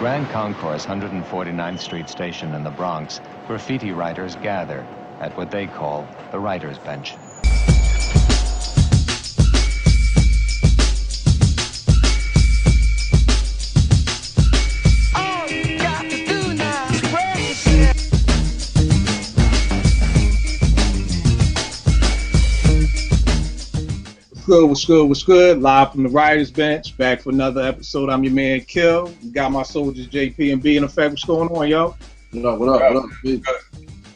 Grand Concourse 149th Street station in the Bronx, graffiti writers gather at what they call the writer's bench. What's good? Live from the writer's bench, back for another episode. I'm your man, Kill. You got my soldiers, JP and B in effect. What's going on, yo? What up? All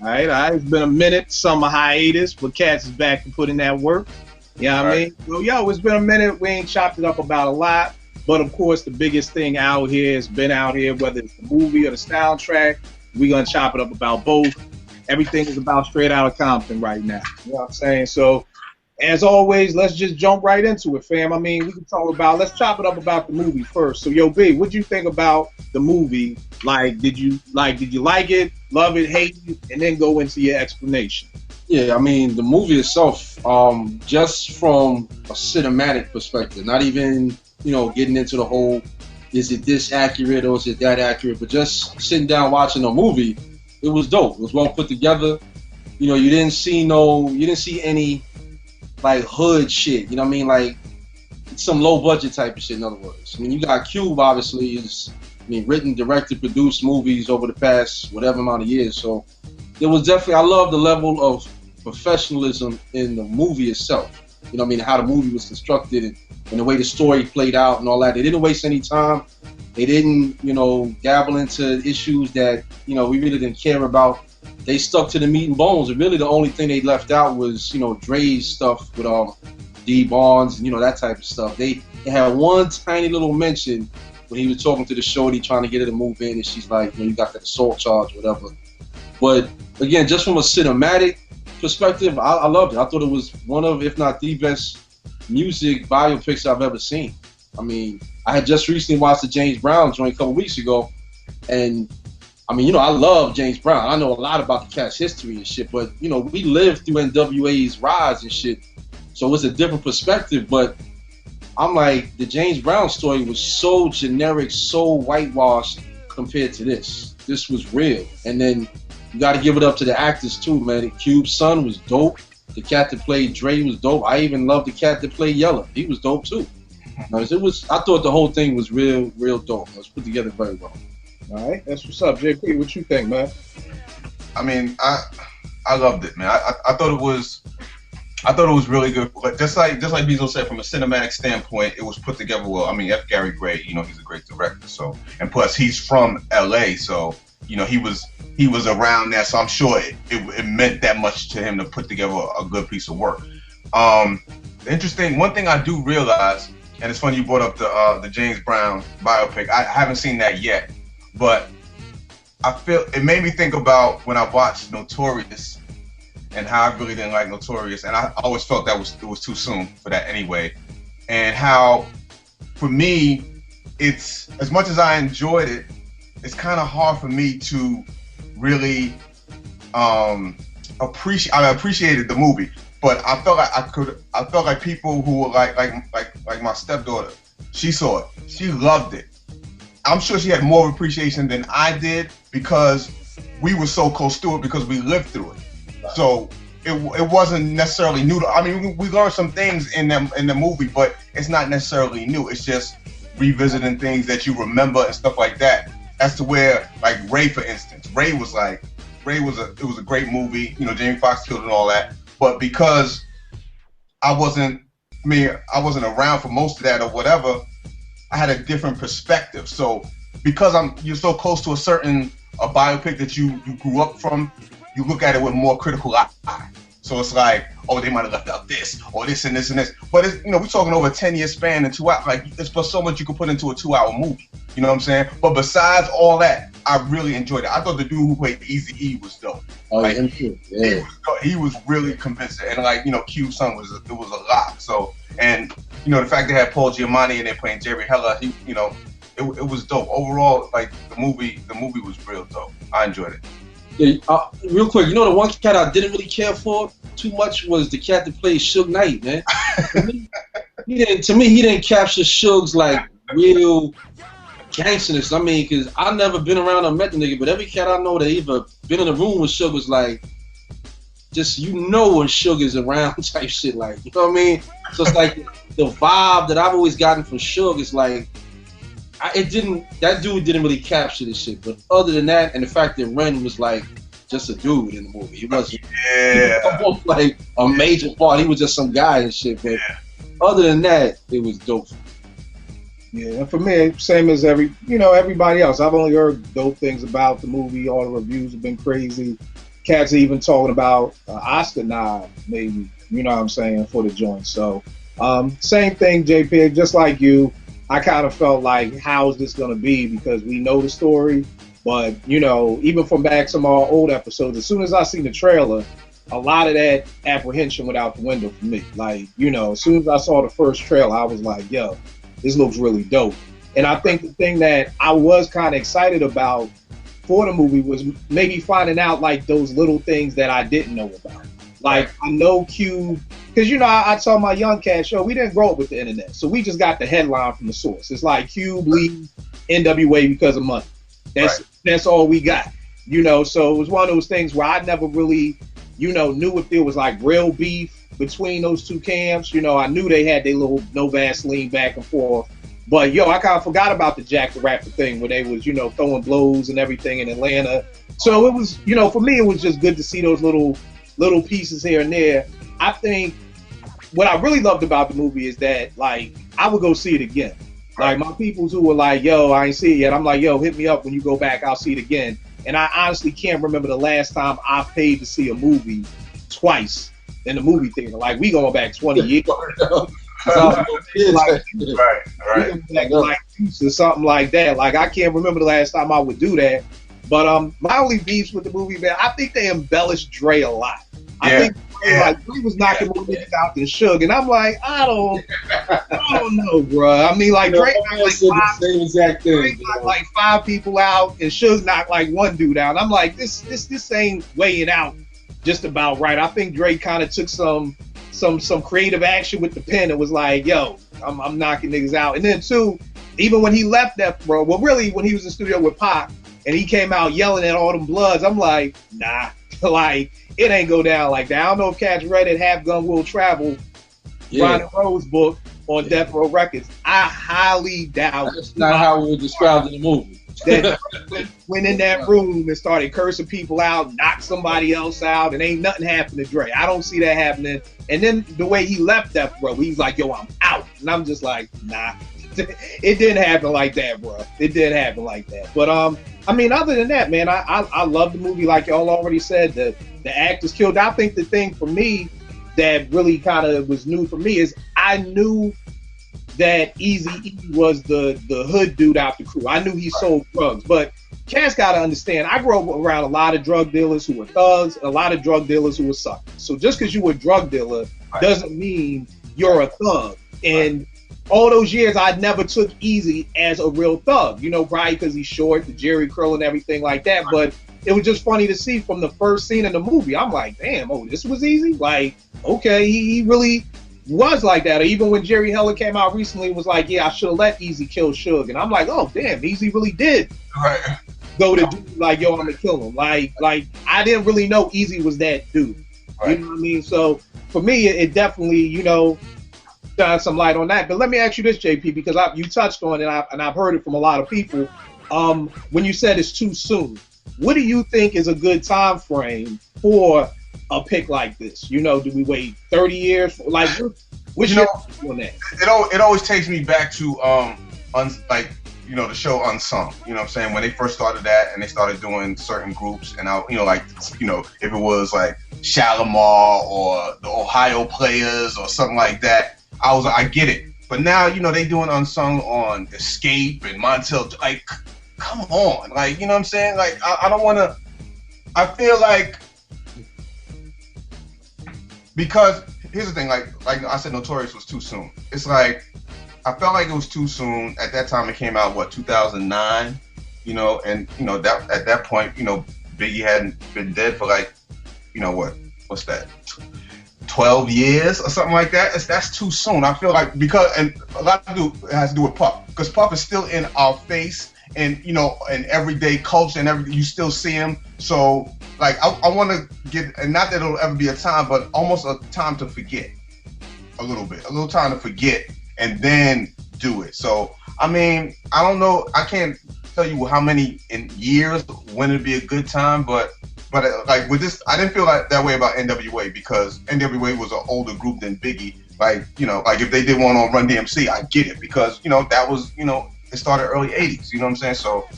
right. It's been a minute, summer hiatus, but Cats is back to put in that work. You know what I mean? Well, yo, it's been a minute. We ain't chopped it up about a lot, but of course, the biggest thing out here has been out here, whether it's the movie or the soundtrack. We're gonna chop it up about both. Everything is about Straight Outta Compton right now. You know what I'm saying? So, as always, let's just jump right into it, fam. I mean, we can let's chop it up about the movie first. So, yo, B, what'd you think about the movie? Like, did you like it, love it, hate it, and then go into your explanation? Yeah, I mean, the movie itself, just from a cinematic perspective, not even, getting into the whole, is it this accurate or is it that accurate, but just sitting down watching the movie, it was dope. It was well put together. You didn't see any like hood shit, you know what I mean? Like some low budget type of shit, in other words. I mean, you got Cube, obviously, written, directed, produced movies over the past whatever amount of years. So there was definitely, I love the level of professionalism in the movie itself. You know what I mean? How the movie was constructed and the way the story played out and all that. They didn't waste any time. They didn't, dabble into issues that, we really didn't care about. They stuck to the meat and bones, and really the only thing they left out was, Dre's stuff with D Bonds and that type of stuff. They had one tiny little mention when he was talking to the shorty trying to get her to move in, and she's like, you got that assault charge or whatever. But again, just from a cinematic perspective, I loved it. I thought it was one of, if not the best music biopics I've ever seen. I mean, I had just recently watched the James Brown joint a couple weeks ago, and I mean, I love James Brown. I know a lot about the Cat's history and shit, but, we lived through NWA's rise and shit, so it's a different perspective, but I'm like, the James Brown story was so generic, so whitewashed compared to this. This was real. And then you got to give it up to the actors too, man. Cube's son was dope. The cat that played Dre was dope. I even loved the cat that played Yella. He was dope too. I thought the whole thing was real dope. It was put together very well. All right, that's what's up, JP. What you think, man? I mean, I loved it, man. I thought it was really good. But just like Bezo said, from a cinematic standpoint, it was put together well. I mean, F. Gary Gray, he's a great director. So, and plus he's from LA, so he was around there. So I'm sure it meant that much to him to put together a good piece of work. Interesting. One thing I do realize, and it's funny you brought up the James Brown biopic. I haven't seen that yet. But I feel it made me think about when I watched Notorious and how I really didn't like Notorious, and I always felt it was too soon for that anyway. And how, for me, it's as much as I enjoyed it, it's kind of hard for me to really appreciate. I appreciated the movie, but I felt like I felt like people who were like my stepdaughter. She saw it. She loved it. I'm sure she had more appreciation than I did because we were so close to it because we lived through it. So it wasn't necessarily new. I mean, we learned some things in the movie, but it's not necessarily new. It's just revisiting things that you remember and stuff like that. As to where, like Ray, for instance, it was a great movie. Jamie Foxx killed and all that. But because I wasn't around for most of that or whatever, I had a different perspective. So because you're so close to a biopic that you grew up from, you look at it with more critical eye. So it's like, oh, they might have left out this or this and this and this. But it's, we're talking over a 10-year span and 2 hours. Like, it's but so much you can put into a 2-hour movie. You know what I'm saying? But besides all that, I really enjoyed it. I thought the dude who played Eazy-E was dope. Oh, like, yeah. He was really convincing. And like, Cube's son was a lot. So, and the fact they had Paul Giamatti and they're playing Jerry Heller, it was dope. Overall, like the movie was real dope. I enjoyed it. Yeah, real quick, the one cat I didn't really care for too much was the cat that played Suge Knight, man. To me, he didn't capture Suge's like real gangsterness. I mean, because I've never been around or met the nigga, but every cat I know that either been in a room with Suge was like, just, you know, when Suge is around type shit, like, you know what I mean? So it's like the vibe that I've always gotten from Suge is like, that dude didn't really capture this shit. But other than that, and the fact that Ren was like just a dude in the movie, he wasn't like a major part. He was just some guy and shit. But other than that, it was dope. Yeah, and for me, same as everybody else. I've only heard dope things about the movie. All the reviews have been crazy. Cats are even talking about Oscar nod, maybe. You know what I'm saying, for the joint. So, same thing, JP. Just like you, I kind of felt like, how is this gonna be? Because we know the story, but even from back some of our old episodes, as soon as I seen the trailer, a lot of that apprehension went out the window for me. Like, as soon as I saw the first trailer, I was like, yo, this looks really dope. And I think the thing that I was kind of excited about for the movie was maybe finding out like those little things that I didn't know about. Like, I know Cube, because I told my young cat show, we didn't grow up with the internet, so we just got the headline from the source. It's like Cube leaves NWA because of money. That's all we got. So it was one of those things where I never really, knew if there was like real beef between those two camps. I knew they had their little no Vaseline back and forth. But I kind of forgot about the Jack the Rapper thing where they was, throwing blows and everything in Atlanta. So it was, for me, it was just good to see those little pieces here and there. I think what I really loved about the movie is that, like, I would go see it again. Like, my peoples who were like, yo, I ain't see it yet. I'm like, yo, hit me up when you go back. I'll see it again. And I honestly can't remember the last time I paid to see a movie twice in the movie theater. Like, we going back 20 years. Like or something like that. Like, I can't remember the last time I would do that. But my only beefs with the movie, man, I think they embellished Dre a lot. I think Dre was knocking more niggas out than Suge, and I'm like, I don't know, bro. I mean, like, Dre knocked like 5 people out, and Suge knocked like 1 dude out. I'm like, this ain't weighing out just about right. I think Dre kind of took some creative action with the pen. It was like, yo, I'm knocking niggas out. And then too, even when he left that, bro, well, really when he was in the studio with Pac and he came out yelling at all them Bloods, I'm like, nah, like, it ain't go down like that. I don't know if cats read it, Half Gun Will Travel, Ronnie Rose book on Death Row Records. I highly doubt. That's not how it was described in the movie. That went in that room and started cursing people out, knocked somebody else out, and ain't nothing happened to Dre. I don't see that happening. And then the way he left that, bro, he's like, yo, I'm out. And I'm just like, nah. It didn't happen like that, bro. It didn't happen like that. But I mean, other than that, man, I love the movie. Like y'all already said, the actors killed. I think the thing for me that really kind of was new for me is I knew that Eazy-E was the hood dude out the crew. I knew he sold drugs, but cats gotta understand, I grew up around a lot of drug dealers who were thugs, a lot of drug dealers who were suckers. So just because you were a drug dealer doesn't mean you're a thug. And all those years, I never took Eazy as a real thug, probably because he's short, the Jerry curl and everything like that. But it was just funny to see from the first scene in the movie. I'm like, damn, this was Eazy? Like, okay, he really was like that. Or even when Jerry Heller came out recently and was like, yeah, I should have let Eazy kill Suge. And I'm like, oh, damn, Eazy really did go to dude like, yo, I'm gonna kill him. Like I didn't really know Eazy was that dude. You know what I mean? So for me, it definitely, shine some light on that. But let me ask you this, JP, because you touched on it and I've heard it from a lot of people. When you said it's too soon, what do you think is a good time frame for a pick like this? Do we wait 30 years? Like, which on that? It always takes me back to the show Unsung. You know what I'm saying? When they first started that and they started doing certain groups, and if it was like Shalimar or the Ohio Players or something like that, I was like, I get it. But now, they doing Unsung on Escape and Montel. Like, come on. Like, you know what I'm saying? Like, I don't want to. I feel like, because here's the thing, like I said, Notorious was too soon. It's like, I felt like it was too soon. At that time, it came out, 2009? And, that at that point, Biggie hadn't been dead for like, what's that? 12 years or something like that. That's too soon. I feel like and a lot of it has to do with Puff, because Puff is still in our face and in everyday culture and everything. You still see him. So like I want to get, and not that it'll ever be a time, but almost a time to forget a little time to forget and then do it. So I mean, I don't know. I can't tell you how many in years when it'd be a good time, but like with this, I didn't feel like that way about NWA, because NWA was an older group than Biggie. Like like if they did one on Run DMC, I get it, because that was it started early '80s. You know what I'm saying? So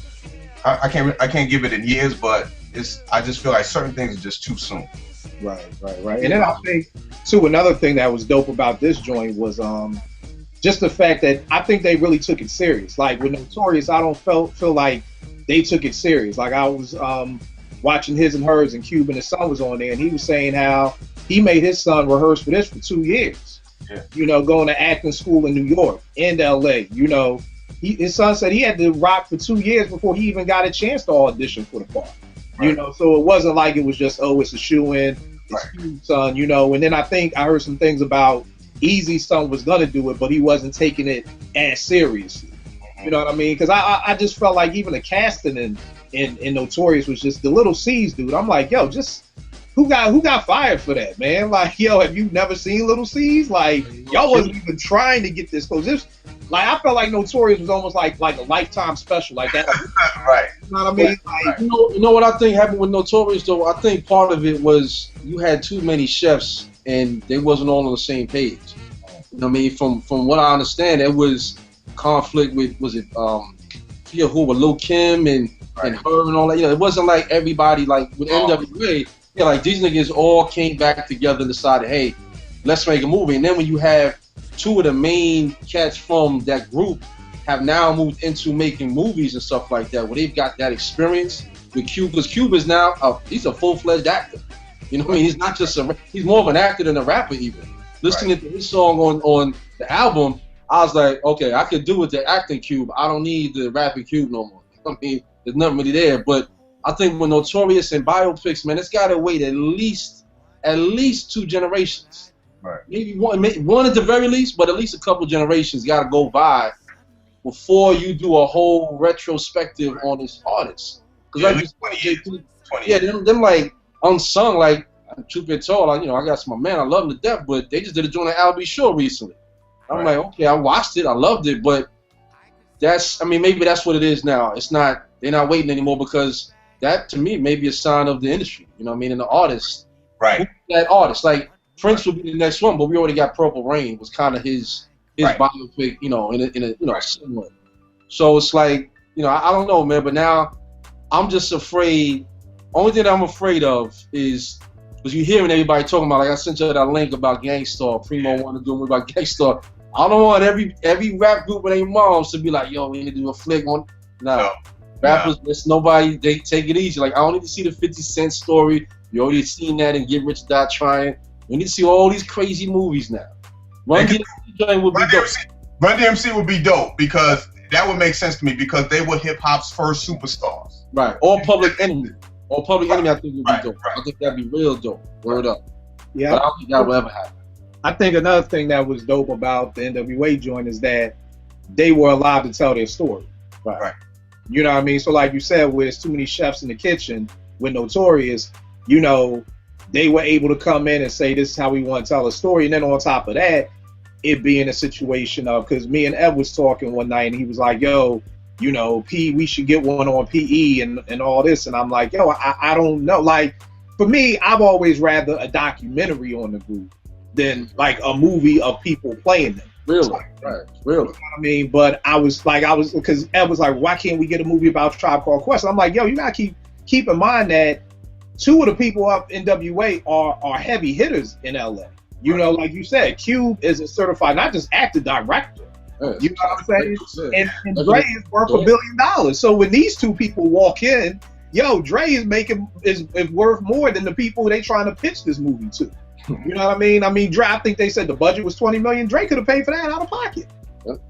I can't give it in years, but I just feel like certain things are just too soon. Right. And then I think too, another thing that was dope about this joint was just the fact that I think they really took it serious. Like with Notorious, I don't feel like they took it serious. Like I was watching His and Hers, and Cube and his son was on there, and he was saying how he made his son rehearse for this for 2 years. Yeah. Going to acting school in New York and LA. His son said he had to rock for 2 years before he even got a chance to audition for the part. Right. So it wasn't like it was just, it's a shoe-in, it's Cube's son, and then I think I heard some things about Eazy's son was gonna do it, but he wasn't taking it as seriously. You know what I mean? Because I just felt like even the casting in Notorious was just the Little C's dude. I'm like, yo, just who got fired for that, man? Like, yo, have you never seen Little C's? Like, y'all wasn't even trying to get this close. Like, I felt like Notorious was almost like a Lifetime special, like that. Right. You know what I mean? Like, you know what I think happened with Notorious though? I think part of it was you had too many chefs and they wasn't all on the same page. You know what I mean? From what I understand, it was conflict with who with Lil Kim and her and all that. It wasn't like everybody like with NWA. Yeah, like these niggas all came back together and decided, hey, let's make a movie. And then when you have two of the main cats from that group have now moved into making movies and stuff like that, where they've got that experience with Cube, because Cube is now he's a full-fledged actor. You know what I mean? He's not just he's more of an actor than a rapper even. Listening to his song on the album, I was like, okay, I could do with the acting Cube. I don't need the rapping Cube no more. I mean, there's nothing really there. But I think with Notorious and Biopics, man, it's got to wait at least 2 generations. Right. Maybe one at the very least, but at least a couple generations got to go by before you do a whole retrospective on this artist. Because them like unsung, like truth be told, I got my man, I love him to death, but they just did a joint on Albie Shore recently. I'm like, okay, I watched it, I loved it, but maybe that's what it is now. It's not, they're not waiting anymore, because that to me may be a sign of the industry. You know what I mean? And the artist, right? That artist, like Prince would be the next one, but we already got Purple Rain was kind of his biopic, in a similar. So it's like, I don't know, man, but now I'm just afraid. Only thing that I'm afraid of is because you're hearing everybody talking about, like I sent you that link about Gangstar. Primo wanted to do a movie about Gangstar. I don't want every rap group with their moms to be like, yo, we need to do a flick on. No. Rappers, nobody, they take it easy. Like, I don't need to see the 50 Cent story. You already seen that in Get Rich or Die Trying. We need to see all these crazy movies now. Run DMC would be dope. Run DMC would be dope, because that would make sense to me, because they were hip hop's first superstars. Right. Or Public Enemy. I think would be dope. Right. I think that'd be real dope. Word up. Yeah. But I don't think that will ever happen. I think another thing that was dope about the NWA joint is that they were allowed to tell their story. Right. You know what I mean? So like you said, where there's too many chefs in the kitchen with Notorious, they were able to come in and say, this is how we want to tell a story. And then on top of that, it being a situation of, because me and Ed was talking one night and he was like, yo, we should get one on PE and all this. And I'm like, yo, I don't know. Like, for me, I've always rather a documentary on the group than like a movie of people playing them. Really? Right. Really. You know what I mean? But because Ed was like, why can't we get a movie about Tribe Called Quest? I'm like, yo, you got to keep in mind that 2 of the people up in WA are heavy hitters in LA. Like you said, Cube is a certified, not just actor, director. Yes. You know what I'm saying? And Dre is worth $1 billion. So when these 2 people walk in, yo, Dre is worth more than the people they trying to pitch this movie to. You know what I mean? I mean, Dre, I think they said the budget was $20 million. Dre could have paid for that out of pocket.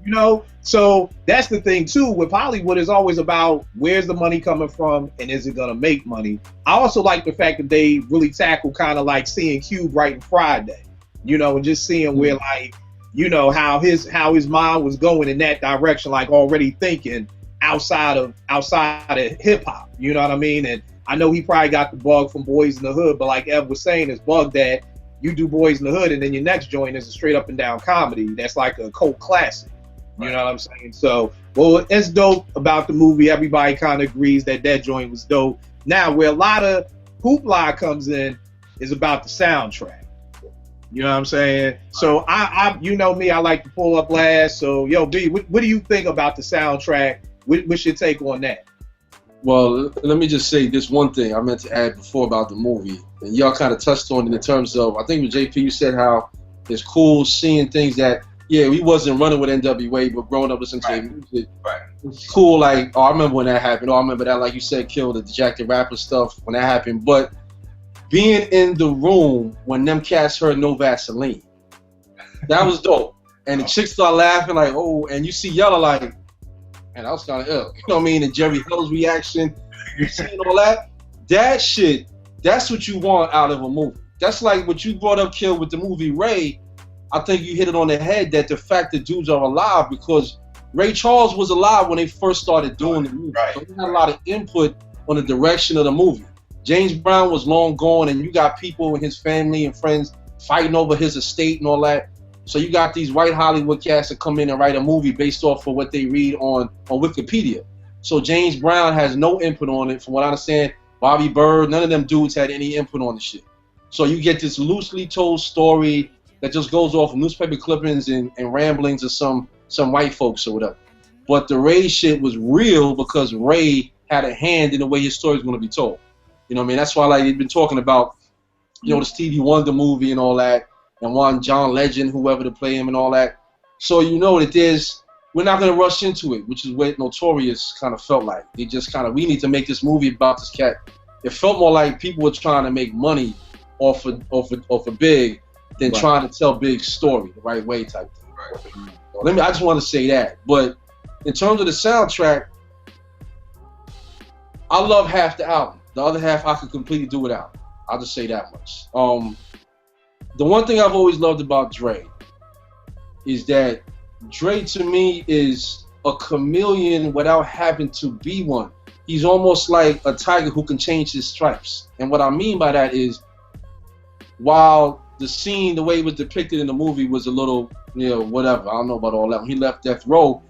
Yep. So that's the thing too with Hollywood, is always about where's the money coming from and is it gonna make money. I also like the fact that they really tackle kind of like seeing Cube writing Friday. and just seeing where like, how his mind was going in that direction, like already thinking outside of hip hop, you know what I mean? And I know he probably got the bug from Boys in the Hood, but like Ev was saying, it's bug that you do Boys in the Hood and then your next joint is a straight up and down comedy that's like a cult classic. You know what I'm saying? So, well, it's dope about the movie. Everybody kind of agrees that joint was dope. Now, where a lot of hoopla comes in is about the soundtrack. You know what I'm saying? So, I you know me, I like to pull up last. So, yo, B, what do you think about the soundtrack? What's your take on that? Well, let me just say this one thing I meant to add before about the movie. And y'all kind of touched on it in terms of, I think with JP, you said how it's cool seeing things that, yeah, we wasn't running with NWA, but growing up listening to their music. Right. It's cool, like, oh, I remember when that happened. Oh, I remember that, like you said, Kill, the Jack the Rapper stuff when that happened. But being in the room when them cats heard No Vaseline, that was dope. And the chicks start laughing like, oh, and you see Yella like, man, that was kind of ill. You know what I mean? And Jerry Hill's reaction, you seeing all that? That shit, that's what you want out of a movie. That's like what you brought up, Kill, with the movie Ray. I think you hit it on the head that the fact that dudes are alive, because Ray Charles was alive when they first started doing the movie. Right. So he had a lot of input on the direction of the movie. James Brown was long gone, and you got people in his family and friends fighting over his estate and all that. So you got these white Hollywood cats that come in and write a movie based off of what they read on Wikipedia. So James Brown has no input on it. From what I understand, Bobby Bird, none of them dudes had any input on the shit. So you get this loosely told story that just goes off of newspaper clippings and ramblings of some white folks or whatever. But the Ray shit was real because Ray had a hand in the way his story is going to be told. You know what I mean? That's why like they've been talking about, the Stevie Wonder movie and all that, and one John Legend, whoever to play him and all that. So you know that we're not going to rush into it, which is what Notorious kind of felt like. They just kind of, we need to make this movie about this cat. It felt more like people were trying to make money off of Big than trying to tell Big's story the right way type thing. Right. So I just want to say that. But in terms of the soundtrack, I love half the album. The other half I could completely do without. I'll just say that much. The one thing I've always loved about Dre is that Dre to me is a chameleon without having to be one. He's almost like a tiger who can change his stripes. And what I mean by that is, while the scene, the way it was depicted in the movie was a little, whatever. I don't know about all that. When he left Death Row,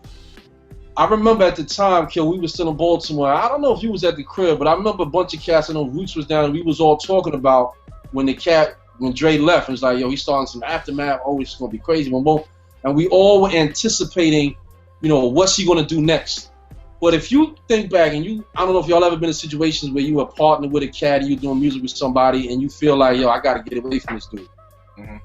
I remember at the time, Kill, we was still in Baltimore. I don't know if you was at the crib, but I remember a bunch of cats, I know Roots was down, and we was all talking about when Dre left. It was like, yo, he's starting some aftermath. Oh, it's going to be crazy. And we all were anticipating, what's he going to do next? But if you think back, and I don't know if y'all ever been in situations where you were partnered with a cat and you're doing music with somebody and you feel like, yo, I got to get away from this dude. Mm-hmm.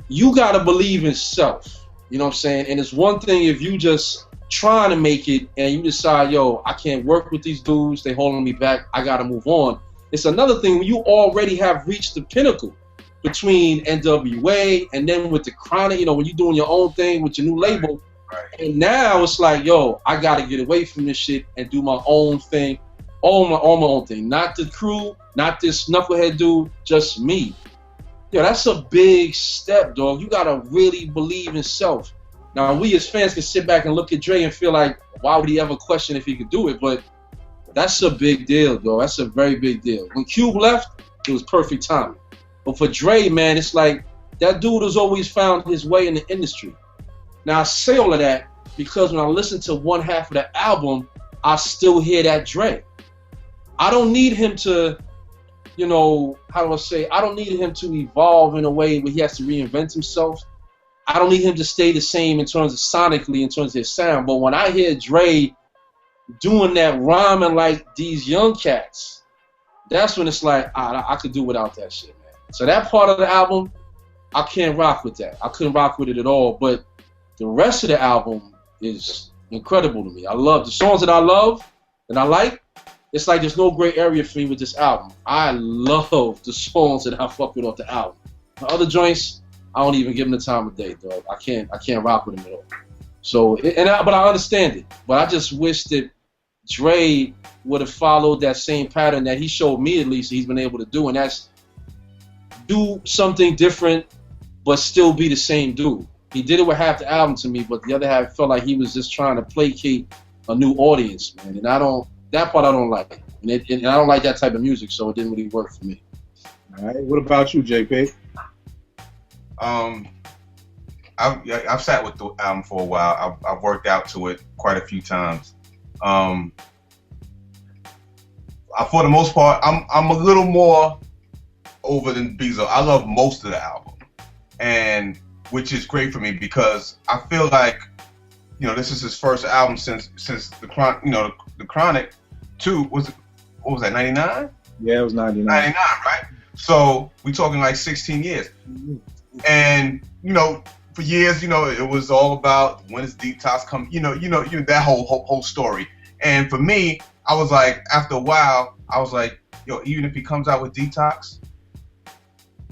You got to believe in self. You know what I'm saying? And it's one thing if you just trying to make it and you decide, yo, I can't work with these dudes. They holding me back. I got to move on. It's another thing when you already have reached the pinnacle between NWA and then with the Chronic, when you're doing your own thing with your new label. Right. And now it's like, yo, I got to get away from this shit and do my own thing, all my own thing. Not the crew, not this knucklehead dude, just me. Yo, that's a big step, dog. You got to really believe in self. Now, we as fans can sit back and look at Dre and feel like, why would he ever question if he could do it? But that's a big deal, dog. That's a very big deal. When Cube left, it was perfect timing. But for Dre, man, it's like that dude has always found his way in the industry. Now, I say all of that because when I listen to one half of the album, I still hear that Dre. I don't need him to, I don't need him to evolve in a way where he has to reinvent himself. I don't need him to stay the same in terms of sonically, in terms of his sound. But when I hear Dre doing that rhyming like these young cats, that's when it's like, I could do without that shit, man. So that part of the album, I can't rock with that. I couldn't rock with it at all. But the rest of the album is incredible to me. I love the songs that I love and I like. It's like there's no gray area for me with this album. I love the songs that I fuck with off the album. The other joints, I don't even give them the time of day, dog. I can't rock with them at all. So, but I understand it. But I just wish that Dre would have followed that same pattern that he showed me, at least he's been able to do, and that's do something different but still be the same dude. He did it with half the album to me, but the other half felt like he was just trying to placate a new audience, man. And that part I don't like. And I don't like that type of music, so it didn't really work for me. All right, what about you, JP? I've sat with the album for a while. I've worked out to it quite a few times. For the most part, I'm a little more over than Bezo. I love most of the album, and which is great for me because I feel like, you know, this is his first album since the Chronic 2 what was that, 99? Yeah, it was 99. 99, right? So we talking like 16 years. And, you know, for years, you know, it was all about when is Detox coming, you know, that whole story. And for me, I was like, after a while, I was like, yo, even if he comes out with Detox,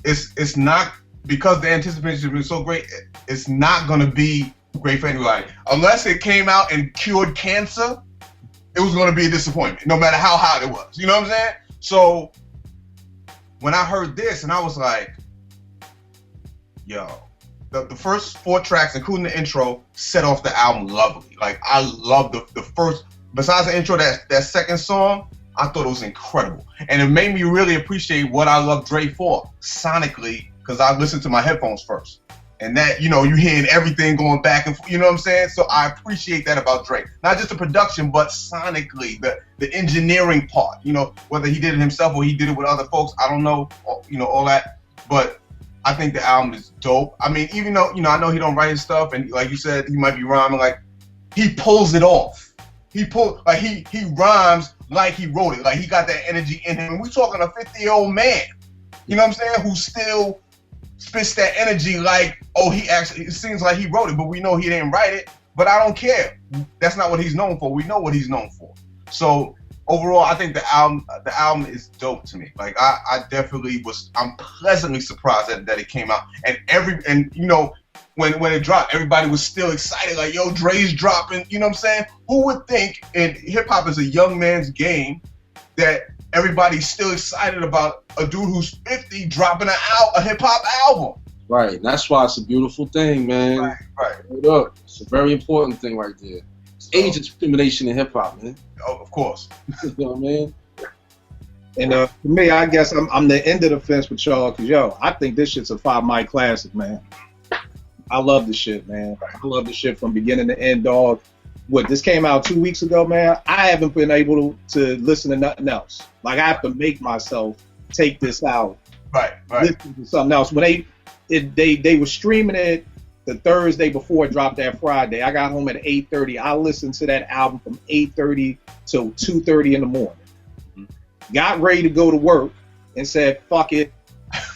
it's not, because the anticipation has been so great, it's not gonna be great for anybody. Unless it came out and cured cancer, it was gonna be a disappointment, no matter how hot it was. You know what I'm saying? So when I heard this, and I was like, yo, the first 4 tracks, including the intro, set off the album lovely. Like, I love the first, besides the intro, that second song, I thought it was incredible. And it made me really appreciate what I love Dre for, sonically, because I listened to my headphones first. And that, you know, you hearing everything going back and forth, you know what I'm saying? So I appreciate that about Dre. Not just the production, but sonically, the engineering part, you know, whether he did it himself or he did it with other folks, I don't know, you know, all that. But I think the album is dope. I mean, even though, you know, I know he don't write his stuff, and like you said, he might be rhyming, like, he pulls it off. He rhymes like he wrote it. Like, he got that energy in him. And we're talking a 50-year-old man, you know what I'm saying, who still spits that energy like, oh, it seems like he wrote it, but we know he didn't write it. But I don't care. That's not what he's known for. We know what he's known for. So overall, I think the album is dope to me. Like, I'm pleasantly surprised that it came out. And you know, when it dropped, everybody was still excited, like, yo, Dre's dropping, you know what I'm saying? Who would think, and hip hop is a young man's game, that everybody's still excited about a dude who's 50 dropping a hip hop album? Right, and that's why it's a beautiful thing, man. Right. Look, it's a very important thing right there. It's age discrimination in hip hop, man. Oh, of course. You know what I mean? And for me, I guess I'm the end of the fence with y'all, because, yo, I think this shit's a 5 mic classic, man. I love the shit, man. I love the shit from beginning to end, dog. This came out 2 weeks ago, man. I haven't been able to listen to nothing else. Like, I have to make myself take this out. Right. Listen to something else. When they were streaming it the Thursday before it dropped that Friday. I got home at 8:30. I listened to that album from 8:30 till 2:30 in the morning. Got ready to go to work and said, fuck it,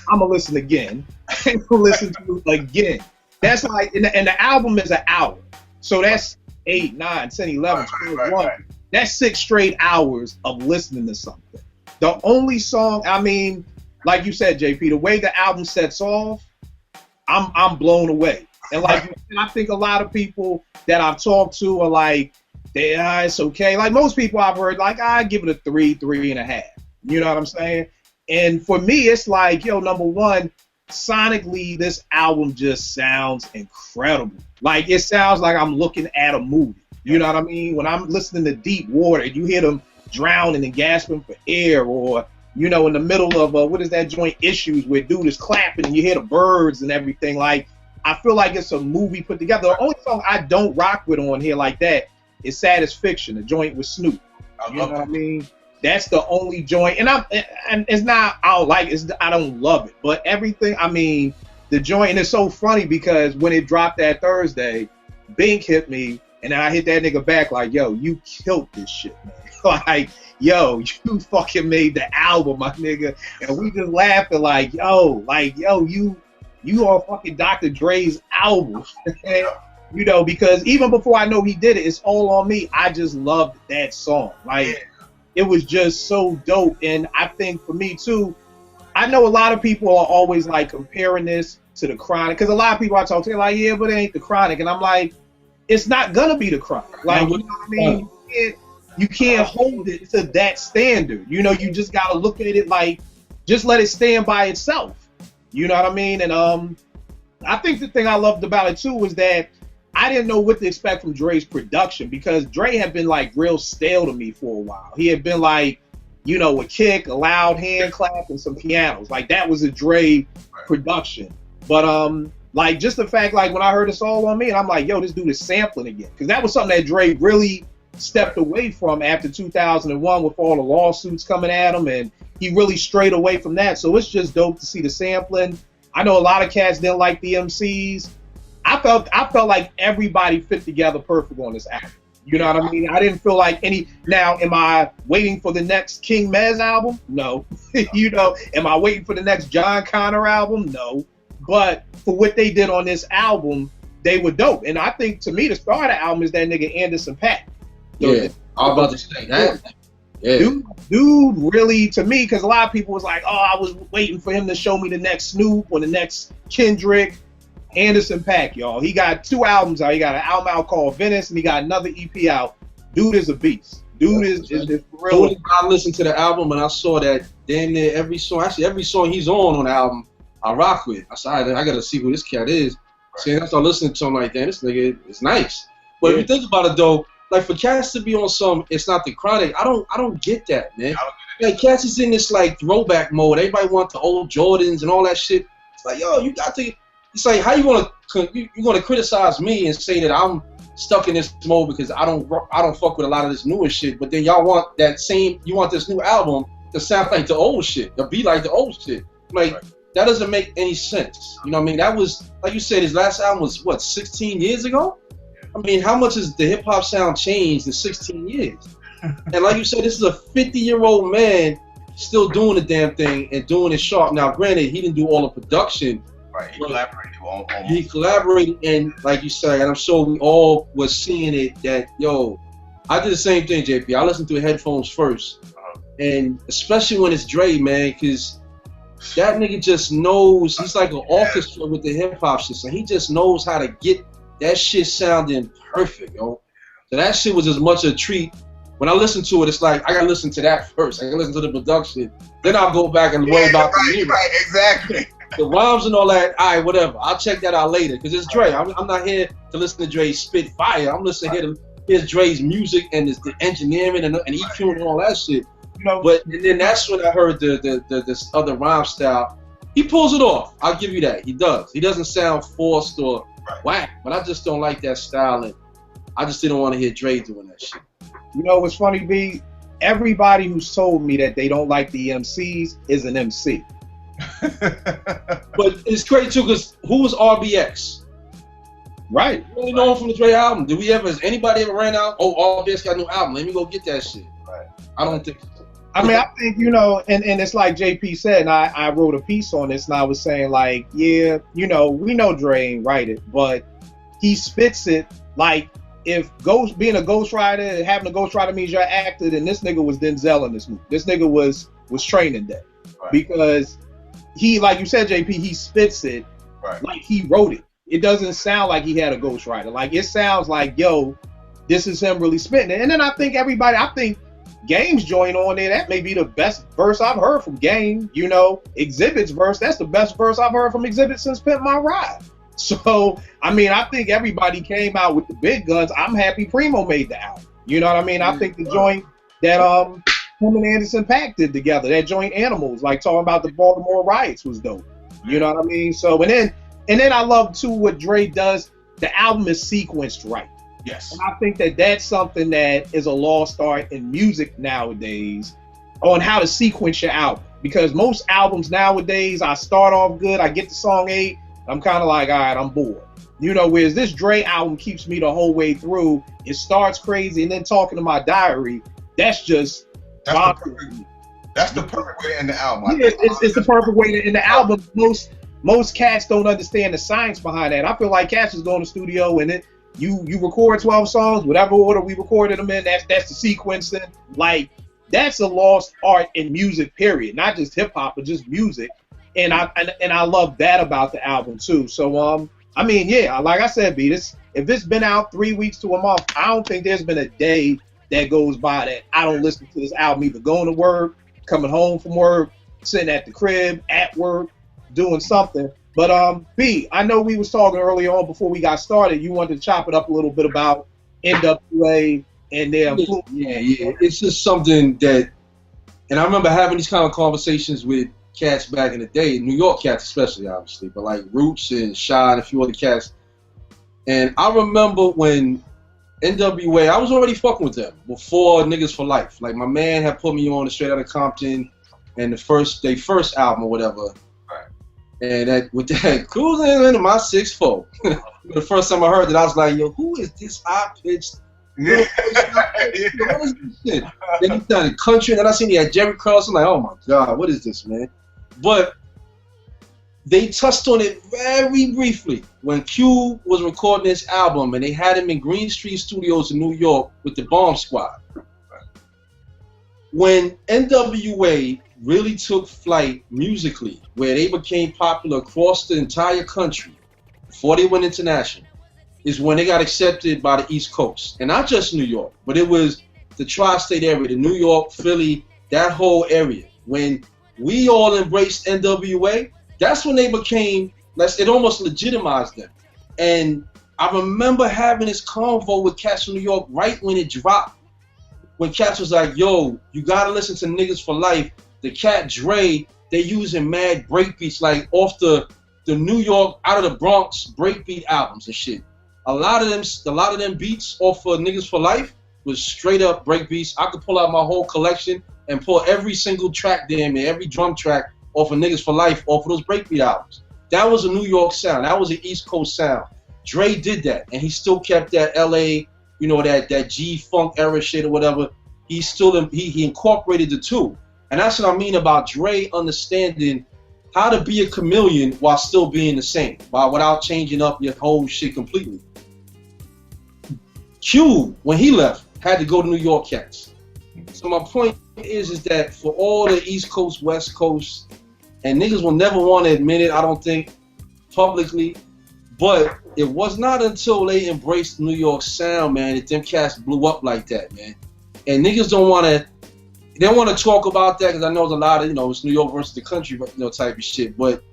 I'm going to listen again. I'm going to listen to it again. That's like, and the album is an hour. So that's 8, 9, 10, 11, 12, 1. That's 6 straight hours of listening to something. The only song, I mean, like you said, JP, the way the album sets off, I'm blown away. And like, I think a lot of people that I've talked to are like, it's okay. Like, most people I've heard, like, I give it a 3, 3.5. You know what I'm saying? And for me, it's like, yo, number one, sonically, this album just sounds incredible. Like, it sounds like I'm looking at a movie. You know what I mean? When I'm listening to Deep Water and you hear them drowning and gasping for air, or, you know, in the middle of, what is that joint, Issues, where dude is clapping and you hear the birds and everything. Like, I feel like it's a movie put together. The only song I don't rock with on here like that is Satisfaction, the joint with Snoop. You know what I mean? That's the only joint, and it's not, I don't love it, but everything, I mean, the joint, and it's so funny because when it dropped that Thursday, Bink hit me, and then I hit that nigga back like, yo, you killed this shit, man. Like, yo, you fucking made the album, my nigga, and we just laughing like, yo, you are fucking Dr. Dre's album, you know, because even before I know he did it, It's All On Me, I just loved that song, like, it was just so dope. And I think for me too, I know a lot of people are always like comparing this to the Chronic, because a lot of people I talk to are like, yeah, but it ain't the Chronic, and I'm like, it's not gonna be the Chronic. Like, you know what I mean? You can't hold it to that standard. You know, you just gotta look at it like, just let it stand by itself. You know what I mean? And I think the thing I loved about it too was that I didn't know what to expect from Dre's production, because Dre had been like real stale to me for a while. He had been like, you know, a kick, a loud hand clap, and some pianos. Like that was a Dre production. But like just the fact, like when I heard It's All on Me, and I'm like, yo, this dude is sampling again, because that was something that Dre really stepped away from after 2001 with all the lawsuits coming at him, and he really strayed away from that. So it's just dope to see the sampling. I know a lot of cats didn't like the MCs. I felt like everybody fit together perfect on this album. You know what I mean? I didn't feel like any. Now, am I waiting for the next King Mez album? No. You know, am I waiting for the next John Connor album? No. But for what they did on this album, they were dope. And I think, to me, the star of the album is that nigga Anderson .Paak. Yeah, I was about to say that. Yeah. Dude, really, to me, because a lot of people was like, oh, I was waiting for him to show me the next Snoop or the next Kendrick. Anderson .Paak, y'all. He got 2 albums out. He got an album out called Venice, and he got another EP out. Dude is a beast. Dude is real. I listened to the album and I saw that damn near every song he's on the album, I rock with. I said, I gotta see who this cat is. Right. See, and I started listening to him like, damn, this nigga is nice. But if you think about it though, like for cats to be on some It's Not the Chronic, I don't get that, man. Like cats is in this like throwback mode. Everybody want the old Jordans and all that shit. It's like, yo, you got to. It's like, how you gonna criticize me and say that I'm stuck in this mode because I don't fuck with a lot of this newer shit, but then y'all want you want this new album to sound like the old shit, to be like the old shit. Like that doesn't make any sense. You know what I mean? That was, like you said, his last album was what, 16 years ago? I mean, how much has the hip hop sound changed in 16 years? And like you said, this is a 50-year-old man still doing the damn thing and doing it sharp. Now, granted, he didn't do all the production. Right, he collaborated almost. He collaborated, and like you said, and I'm sure we all was seeing it, that, yo, I did the same thing, JP. I listened through headphones first. And especially when it's Dre, man, because that nigga just knows, he's like an orchestra with the hip-hop shit, so he just knows how to get that shit sounding perfect, yo. So that shit was as much a treat. When I listen to it, it's like, I gotta listen to that first. I gotta listen to the production. Then I'll go back and worry about the music. Right, exactly. The rhymes and all that, all right, whatever. I'll check that out later, because it's Dre. I'm not here to listen to Dre spit fire. I'm listening here to hear Dre's music and the engineering and EQ and all that shit. You know, but and then that's when I heard this other rhyme style. He pulls it off. I'll give you that. He does. He doesn't sound forced or whack, but I just don't like that style, and I just didn't want to hear Dre doing that shit. You know what's funny, B? Everybody who's told me that they don't like the MCs is an MC. But it's crazy too, because who was RBX? Right. You only know him from the Dre album. Has anybody ever ran out? Oh, RBX got a new album. Let me go get that shit. Right. I don't think so. I mean, I think, you know, and it's like JP said, and I wrote a piece on this, and I was saying, like, yeah, you know, we know Dre ain't write it, but he spits it like, if being a ghostwriter, having a ghostwriter means you're an actor, then this nigga was Denzel in this movie. This nigga was Training Day. Right. Because he, like you said, JP, he spits it like he wrote it. It doesn't sound like he had a ghostwriter. Like, it sounds like, yo, this is him really spitting it. And then I think Game's joint on there, that may be the best verse I've heard from Game. You know, Exhibit's verse, that's the best verse I've heard from Exhibit since Pimp My Ride. So, I mean, I think everybody came out with the big guns. I'm happy Primo made the album. You know what I mean? I think the joint that him and Anderson .Paak did together, that joint Animals, like talking about the Baltimore riots, was dope. You know what I mean? So, and then I love too what Dre does. The album is sequenced right. Yes. And I think that that's something that is a lost art in music nowadays, on how to sequence your album. Because most albums nowadays, I start off good, I get to song 8, I'm kind of like, all right, I'm bored. You know, whereas this Dre album keeps me the whole way through. It starts crazy, and then Talking to My Diary, that's the perfect way to end the album. Yeah, it's the perfect way to end the album. Most cats don't understand the science behind that. I feel like cats just go in the studio and you record 12 songs, whatever order we recorded them in, that's the sequencing. Like, that's a lost art in music, period. Not just hip hop, but just music. And I love that about the album too. So I mean, yeah, like I said, B, if it's been out 3 weeks to a month, I don't think there's been a day that goes by that I don't listen to this album, either going to work, coming home from work, sitting at the crib, at work, doing something. But B, I know we was talking early on before we got started. You wanted to chop it up a little bit about NWA and their influence. Yeah. It's just something that, and I remember having these kind of conversations with cats back in the day, New York cats especially, obviously, but like Roots and Shy and a few other cats. And I remember when NWA, I was already fucking with them before Niggas for Life. Like my man had put me on the Straight Outta Compton and their first album or whatever. Right. And that with that cruising into my 6'4". The first time I heard that, I was like, yo, who is this high pitched? Yeah. What is this shit? Then he started country, and then I seen he had Jerry Curls. I'm like, oh my god, what is this, man? But they touched on it very briefly when Q was recording this album, and they had him in Green Street Studios in New York with the Bomb Squad. When NWA really took flight musically, where they became popular across the entire country before they went international, is when they got accepted by the East Coast. And not just New York, but it was the tri-state area, the New York, Philly, that whole area. When we all embraced NWA, that's when they became, it almost legitimized them. And I remember having this convo with cats from New York right when it dropped. When cats was like, yo, you gotta listen to Niggas for Life. The cat Dre, they using mad breakbeats like off the New York, out of the Bronx breakbeat albums and shit. A lot of them beats off of Niggas for Life was straight up breakbeats. I could pull out my whole collection and pull every single track damn near, every drum track off of Niggas for Life off of those breakbeat albums. That was a New York sound. That was an East Coast sound. Dre did that, and he still kept that LA, you know, that G-Funk era shit or whatever. He incorporated the two. And that's what I mean about Dre understanding how to be a chameleon while still being the same, without changing up your whole shit completely. Q, when he left, had to go to New York cats. So my point is that for all the East Coast, West Coast, and niggas will never want to admit it, I don't think, publicly, but it was not until they embraced New York sound, man, that them cats blew up like that, man. And niggas don't want to talk about that because I know there's a lot of, it's New York versus the country, type of shit. But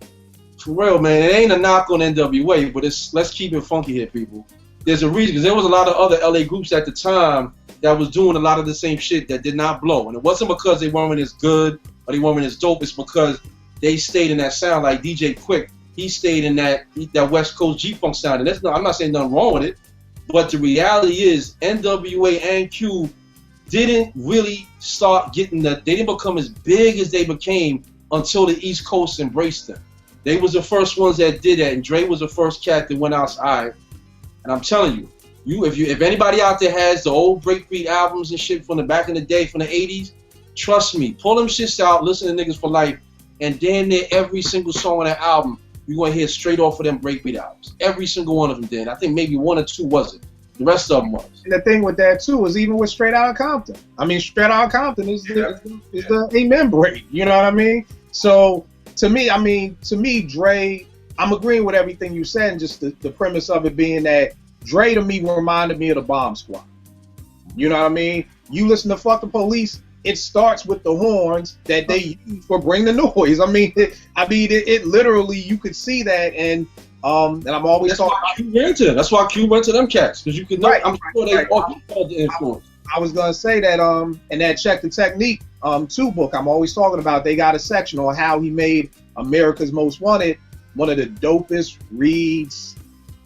for real, man, it ain't a knock on NWA, but let's keep it funky here, people. There's a reason, because there was a lot of other LA groups at the time that was doing a lot of the same shit that did not blow. And it wasn't because they weren't as good or they weren't as dope. It's because they stayed in that sound. Like DJ Quick, he stayed in that West Coast G-Funk sound. And I'm not saying nothing wrong with it, but the reality is NWA and Q didn't really start they didn't become as big as they became until the East Coast embraced them. They was the first ones that did that, and Dre was the first cat that went outside. And I'm telling you, if anybody out there has the old breakbeat albums and shit from the back in the day, from the 80s, trust me, pull them shits out, listen to Niggas for Life, and damn near every single song on that album, you're going to hear straight off of them breakbeat albums. Every single one of them did. I think maybe one or two wasn't. The rest of them was. And the thing with that, too, is even with Straight Outta Compton. I mean, Straight Outta Compton is the amen break. You know what I mean? So, to me, Dre, I'm agreeing with everything you said, and just the premise of it being that Dre, to me, reminded me of the Bomb Squad. You know what I mean? You listen to Fuck the Police, it starts with the horns that they use for Bring the Noise. It literally, you could see that, and I'm always talking about Q went to them. That's why Q went to them cats, because you could know. Right, I'm sure they all had the influence. I was gonna say that in that Check the Technique 2 book, I'm always talking about, they got a section on how he made America's Most Wanted one of the dopest reads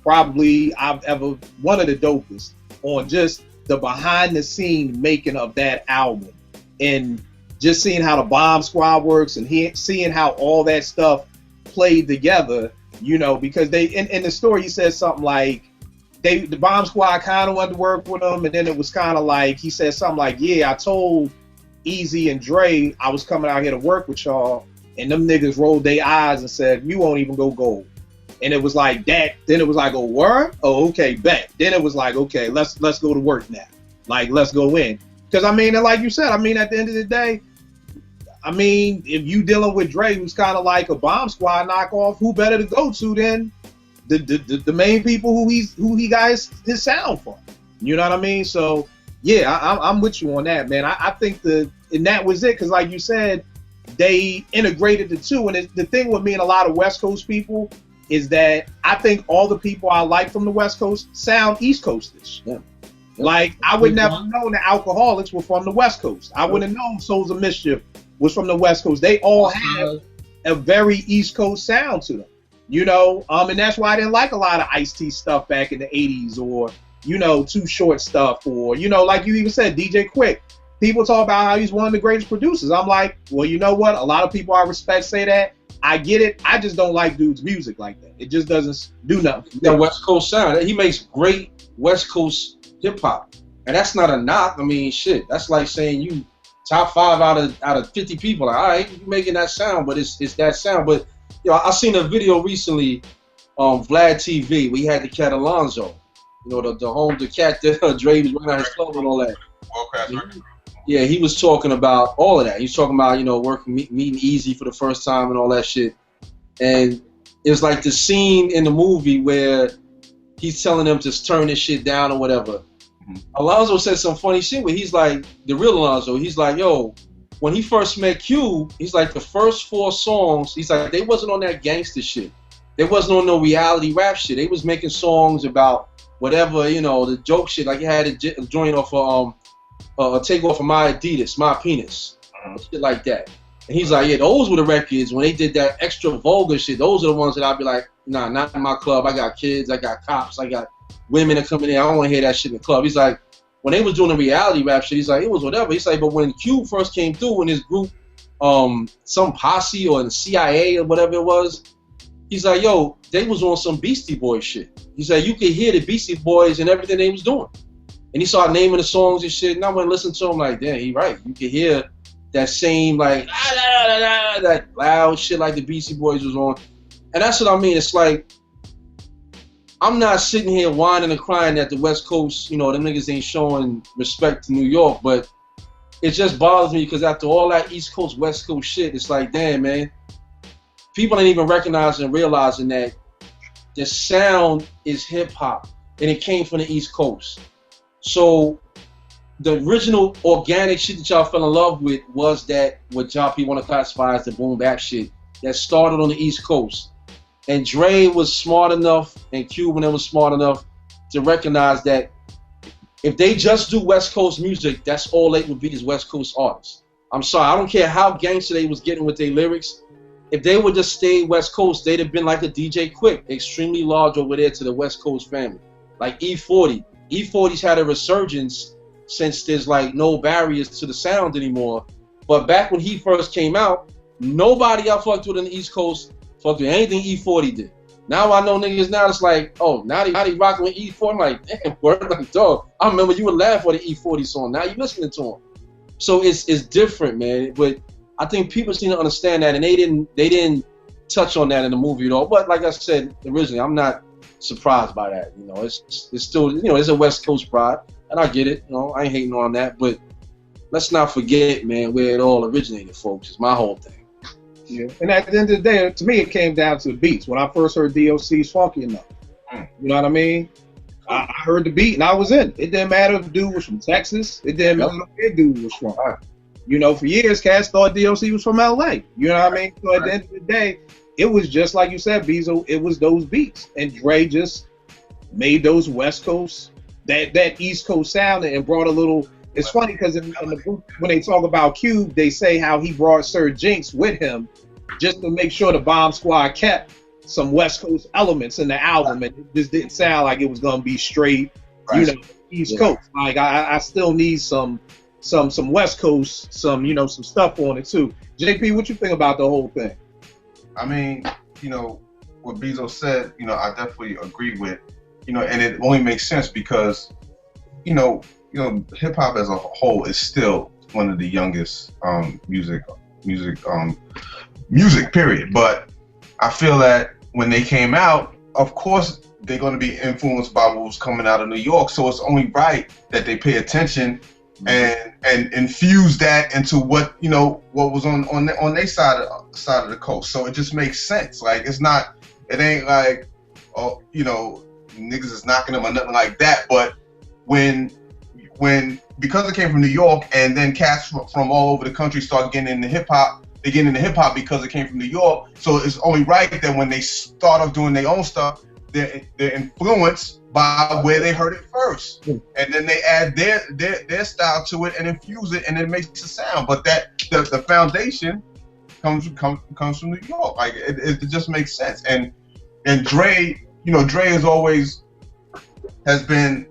probably I've ever, one of the dopest, on just the behind the scene making of that album, and just seeing how the Bomb Squad works, and seeing how all that stuff played together, because they in the story he says something like the Bomb Squad kind of wanted to work with him, and then it was kind of like he said something like, yeah, I told Easy and Dre I was coming out here to work with y'all, and them niggas rolled their eyes and said, you won't even go gold. And it was like that. Then it was like, oh, word? Oh, okay, bet. Then it was like, okay, let's go to work now. Like, let's go in. Because, and like you said, at the end of the day, if you dealing with Dre, who's kind of like a Bomb Squad knockoff, who better to go to than the main people who he got his sound from? You know what I mean? So, yeah, I'm with you on that, man. I think and that was it, because like you said, they integrated the two. And the thing with me and a lot of West Coast people, is that I think all the people I like from the West Coast sound East Coastish. Yeah. Like, I would never know the Alcoholics were from the West Coast. I wouldn't have known Souls of Mischief was from the West Coast. They all have a very East Coast sound to them, you know? And that's why I didn't like a lot of Ice-T stuff back in the 80s, or, you know, Too Short stuff, or, you know, like you even said, DJ Quick. People talk about how he's one of the greatest producers. I'm like, well, you know what? A lot of people I respect say that. I get it. I just don't like dude's music like that. It just doesn't do nothing. That West Coast sound. He makes great West Coast hip hop, and that's not a knock. I mean, shit. That's like saying you top 5 out of 50 people. Like, all right, you making that sound, but it's that sound. But you know, I seen a video recently on Vlad TV. We had the cat Alonzo. You know, the cat that Dre was running out his club and all that. Yeah, he was talking about all of that. He was talking about, you know, meeting Easy for the first time and all that shit. And it's like the scene in the movie where he's telling them to turn this shit down or whatever. Mm-hmm. Alonzo said some funny shit where he's like, the real Alonzo, he's like, yo, when he first met Q, he's like, the first 4 songs, he's like, they wasn't on that gangster shit. They wasn't on no reality rap shit. They was making songs about whatever, you know, the joke shit. Like he had a joint off of a takeoff of My Adidas, My Penis, shit like that. And he's like, yeah, those were the records when they did that extra vulgar shit. Those are the ones that I'd be like, nah, not in my club. I got kids, I got cops, I got women that coming in. I don't want to hear that shit in the club. He's like, when they was doing the reality rap shit, he's like, it was whatever. He's like, but when Q first came through in his group, some posse or the CIA or whatever it was, he's like, yo, they was on some Beastie Boys shit. He's like, you could hear the Beastie Boys and everything they was doing. And he started naming the songs and shit, and I went and listened to him like, damn, he right. You could hear that same, like, that loud shit like the Beastie Boys was on. And that's what I mean. It's like, I'm not sitting here whining and crying that the West Coast, you know, them niggas ain't showing respect to New York, but it just bothers me because after all that East Coast, West Coast shit, it's like, damn, man, people ain't even recognizing and realizing that the sound is hip-hop, and it came from the East Coast. So the original organic shit that y'all fell in love with was that what y'all people want to classify as the boom bap shit that started on the East Coast. And Dre was smart enough, and Cuban was smart enough to recognize that if they just do West Coast music, that's all they would be is West Coast artists. I'm sorry, I don't care how gangster they was getting with their lyrics. If they would just stay West Coast, they'd have been like a DJ Quick, extremely large over there to the West Coast family. Like E40. E40's had a resurgence since there's like no barriers to the sound anymore. But back when he first came out, nobody I fucked with on the East Coast fucked with anything E40 did. Now I know niggas now it's like, oh, now they rocking with E40. I'm like, damn, word, like, dog. I remember you would laugh for the E40 song. Now you listening to him. So it's different, man. But I think people seem to understand that, and they didn't touch on that in the movie at all. But like I said originally, I'm not surprised by that. You know, it's still, you know, it's a West Coast pride, and I get it. You know, I ain't hating on that, but let's not forget, man, where it all originated, folks. It's my whole thing. Yeah, and at the end of the day, to me, it came down to the beats. When I first heard DOC's Funky Enough, you know what I mean? I heard the beat and I was in. It didn't matter if the dude was from Texas. It didn't matter where the dude was from. You know, for years, cats thought DOC was from LA. You know what I mean? So at the end of the day, it was just like you said, Bezo. It was those beats, and Dre just made those West Coast, that East Coast sound, and brought a little. It's funny because in the book, when they talk about Cube, they say how he brought Sir Jinx with him just to make sure the Bomb Squad kept some West Coast elements in the album, and it just didn't sound like it was gonna be straight, you know, East Coast. Like I still need some West Coast, some stuff on it too. JP, what you think about the whole thing? I mean, you know, what Bezo said, you know, I definitely agree with, you know, and it only makes sense because, you know, hip hop as a whole is still one of the youngest music period. But I feel that when they came out, of course they're going to be influenced by what was coming out of New York. So it's only right that they pay attention and infuse that into what was on their side of the coast. So it just makes sense. Like it ain't like, oh, you know, niggas is knocking them or nothing like that. But because it came from New York and then cats from all over the country start getting into hip hop, they get into hip hop because it came from New York. So it's only right that when they start off doing their own stuff, they're influenced by where they heard it first, and then they add their style to it and infuse it, and it makes a sound. But that the foundation comes from New York. Like it just makes sense. And Dre, Dre has been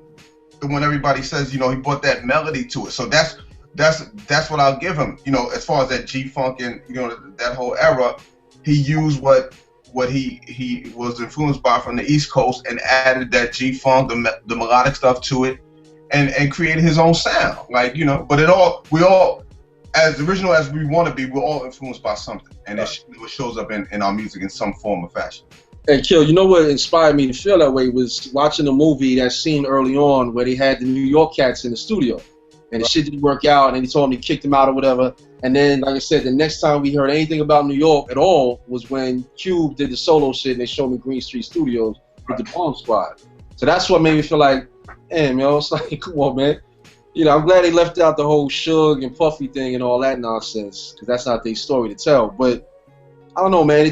the one everybody says, he brought that melody to it. So that's what I'll give him. As far as that G-Funk and that whole era, he used what he was influenced by from the East Coast and added that G-Funk, the melodic stuff to it, and created his own sound. Like, but we all, as original as we want to be, we're all influenced by something, and it shows up in our music in some form or fashion. Hey, Kill, you know what inspired me to feel that way was watching a movie, that scene early on where they had the New York cats in the studio. And the shit didn't work out, and he told me to kick them out or whatever. And then, like I said, the next time we heard anything about New York at all was when Cube did the solo shit, and they showed me Green Street Studios with the Bomb Squad. So that's what made me feel like, damn, it's like, come on, man. I'm glad they left out the whole Suge and Puffy thing and all that nonsense, because that's not their story to tell. But I don't know, man.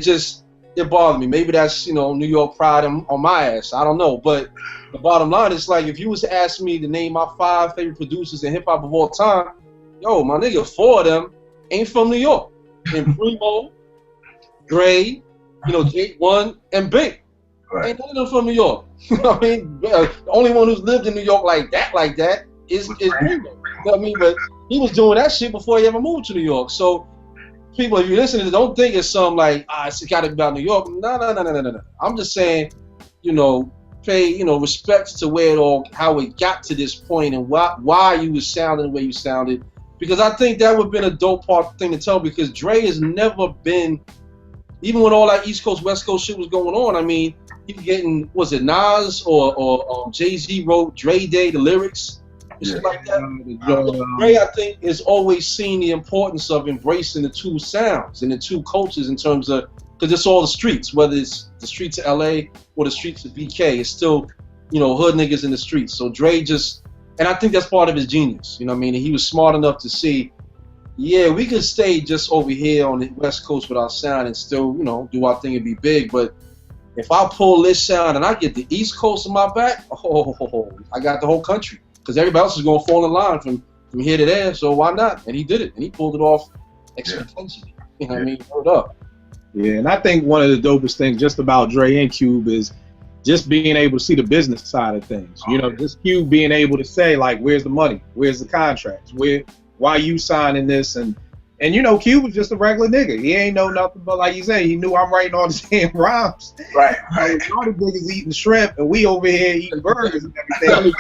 It bothered me. Maybe that's, New York pride on my ass. I don't know. But the bottom line is, like, if you was to ask me to name my 5 favorite producers in hip-hop of all time, my nigga, 4 of them ain't from New York. And Primo, Dre, Jake One, and Big. Right. Ain't none of them from New York. I mean, the only one who's lived in New York like that is Primo. But he was doing that shit before he ever moved to New York. So, people, if you're listening, don't think it's some like, it's got to be about New York. No. I'm just saying, pay, respect to how it got to this point and why you was sounding the way you sounded. Because I think that would have been a dope thing to tell, because Dre has never been, even when all that East Coast, West Coast shit was going on, I mean, he was getting, was it Nas or Jay-Z wrote Dre Day, the lyrics? Shit like that. Dre, I think, has always seen the importance of embracing the two sounds and the two cultures in terms of, because it's all the streets, whether it's the streets of LA or the streets of BK, it's still, hood niggas in the streets. So Dre and I think that's part of his genius, And he was smart enough to see, we could stay just over here on the West Coast with our sound and still, do our thing and be big, but if I pull this sound and I get the East Coast on my back, I got the whole country. Because everybody else is going to fall in line from here to there, so why not? And he did it, and he pulled it off exponentially. Hold up. Yeah, and I think one of the dopest things just about Dre and Cube is just being able to see the business side of things. Just Cube being able to say, like, where's the money? Where's the contracts? Why you signing this? And Cube was just a regular nigga. He ain't know nothing but, like you say, he knew I'm writing all the same rhymes. Right. All the niggas eating shrimp, and we over here eating burgers and everything.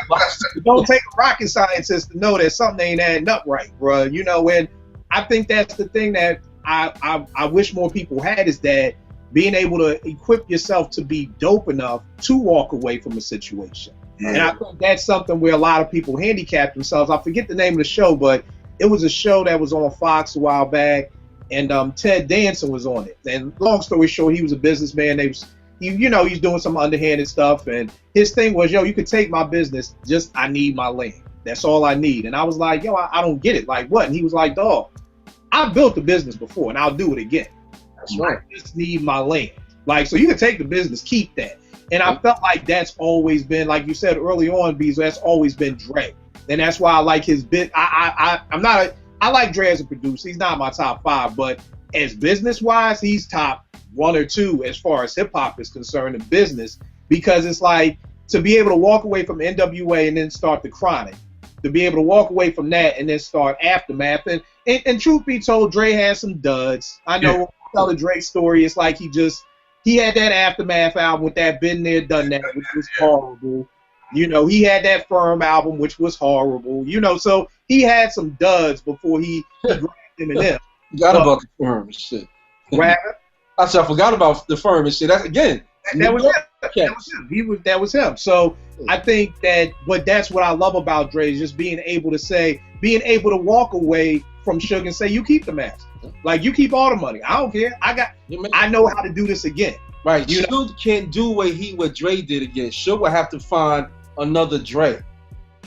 It don't take a rocket scientist to know that something ain't adding up right, bro. And I think that's the thing that I wish more people had, is that being able to equip yourself to be dope enough to walk away from a situation. Yeah. And I think that's something where a lot of people handicap themselves. I forget the name of the show, but it was a show that was on Fox a while back, and Ted Danson was on it. And long story short, he was a businessman. He's doing some underhanded stuff, and his thing was, you could take my business, just I need my land. That's all I need. And I was like, I don't get it. Like, what? And he was like, dog, I built the business before, and I'll do it again. That's right. I just need my land. Like, so you can take the business, keep that. And I felt like that's always been, like you said early on, Bezo, that's always been Dre. And that's why I like his bit. I like Dre as a producer. He's not my top 5, but as business wise, he's top 1 or 2 as far as hip hop is concerned in business, because it's like, to be able to walk away from NWA and then start the Chronic, to be able to walk away from that and then start Aftermath. And truth be told, Dre has some duds. I know when I tell the Dre story, it's like he had that Aftermath album with that Been There, Done That, which was horrible. He had that Firm album, which was horrible. So he had some duds before he grabbed Eminem. Forgot about the Firm and shit. I said I forgot about the Firm and shit. That's again. That was him. That was him. So I think but that's what I love about Dre, is just being able to walk away from Suge and say, you keep the master. Like, you keep all the money. I don't care. I know how to do this again. Right. Suge can't do what Dre did again. Suge would have to find another Dre.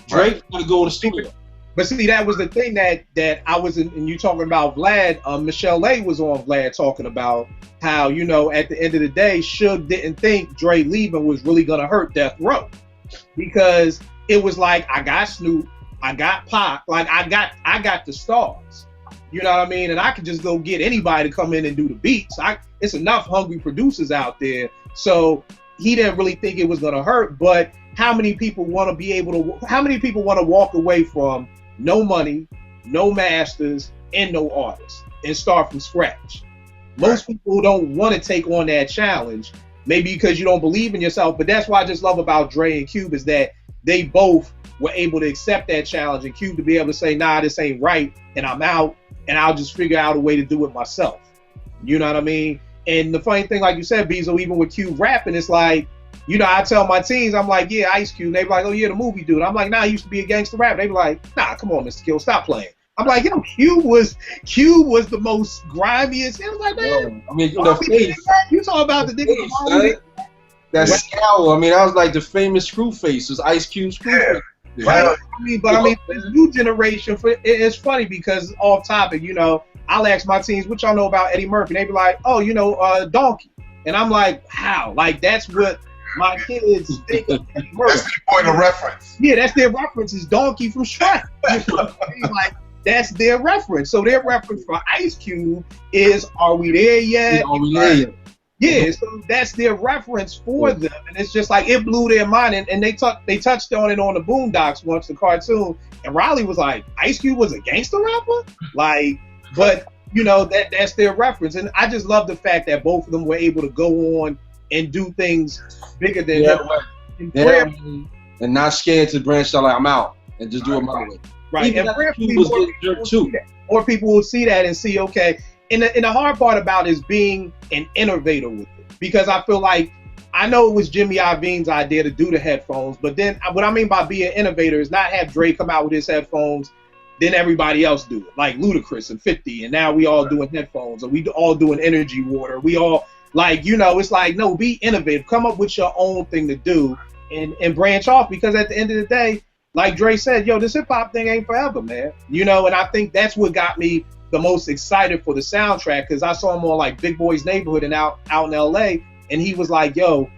Dre got to go to the studio. But see, that was the thing that I was in, and you talking about Vlad. Michelle A was on Vlad talking about how, you know, at the end of the day, Suge didn't think Dre leaving was really gonna hurt Death Row, because it was like, I got Snoop, I got Pac, like I got the stars, you know what I mean, and I could just go get anybody to come in and do the beats. It's enough hungry producers out there, so he didn't really think it was gonna hurt. But how many people want to be able to? How many people want to walk away from no money, no masters, and no artists, and start from scratch? Most people don't want to take on that challenge, maybe because you don't believe in yourself. But that's what I just love about Dre and Cube, is that they both were able to accept that challenge, and Cube to be able to say, nah, this ain't right, and I'm out, and I'll just figure out a way to do it myself. You know what I mean? And the funny thing, like you said, Bezo, even with Cube rapping, it's like, you know, I tell my teens, I'm like, yeah, Ice Cube. They be like, oh, yeah, the movie dude. I'm like, nah, I used to be a gangster rapper. They be like, nah, come on, Mr. Kill, stop playing. I'm like, yo, Cube was the most grimiest. It was like, man, I mean, the face. You talking about the nigga? That scowl. I mean, that was like the famous screw face. It was Ice Cube's screw face. Right. I mean, this new generation, it's funny because off topic, you know, I'll ask my teens, what y'all know about Eddie Murphy? They be like, oh, you know, Donkey. And I'm like, how? Like, that's what my kids think of Eddie Murphy. That's their point of reference. Yeah, that's their reference, is Donkey from Striaght. You know what I mean? Like, that's their reference. So their reference for Ice Cube is, are we there yet? Are we there yet? Yeah, so that's their reference for them, and it's just like, it blew their mind, and they touched on it on the Boondocks once, the cartoon, and Riley was like, Ice Cube was a gangster rapper? Like, but, you know, that's their reference, and I just love the fact that both of them were able to go on and do things bigger than them. And not scared to branch out, like, I'm out, and just do it my way. Right, even and more people will see that and see, okay. And the hard part about it is being an innovator with it, because I feel like, I know it was Jimmy Iovine's idea to do the headphones, but then what I mean by being an innovator is not have Dre come out with his headphones, then everybody else do it, like Ludacris and 50, and now we all doing headphones, or we all doing energy water, we all, like, you know, it's like, no, be innovative, come up with your own thing to do, and branch off, because at the end of the day, like Dre said, yo, this hip hop thing ain't forever, man, you know. And I think that's what got me the most excited for the soundtrack, because I saw him on like Big Boy's Neighborhood and out in LA, and he was like, yo,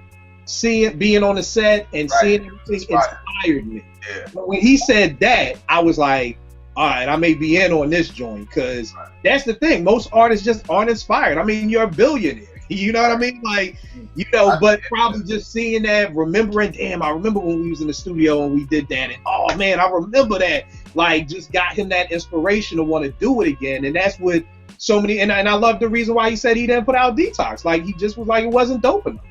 being on the set and seeing everything inspired me. Yeah. But when he said that, I was like, all right, I may be in on this joint, because that's the thing, most artists just aren't inspired. I mean, you're a billionaire, you know what I mean? Like, you know, but probably just seeing that, remembering, damn, I remember when we was in the studio and we did that, and oh man, I remember that, like, just got him that inspiration to want to do it again. And that's what so many, and I love the reason why he said he didn't put out Detox. Like, he just was like, it wasn't dope enough.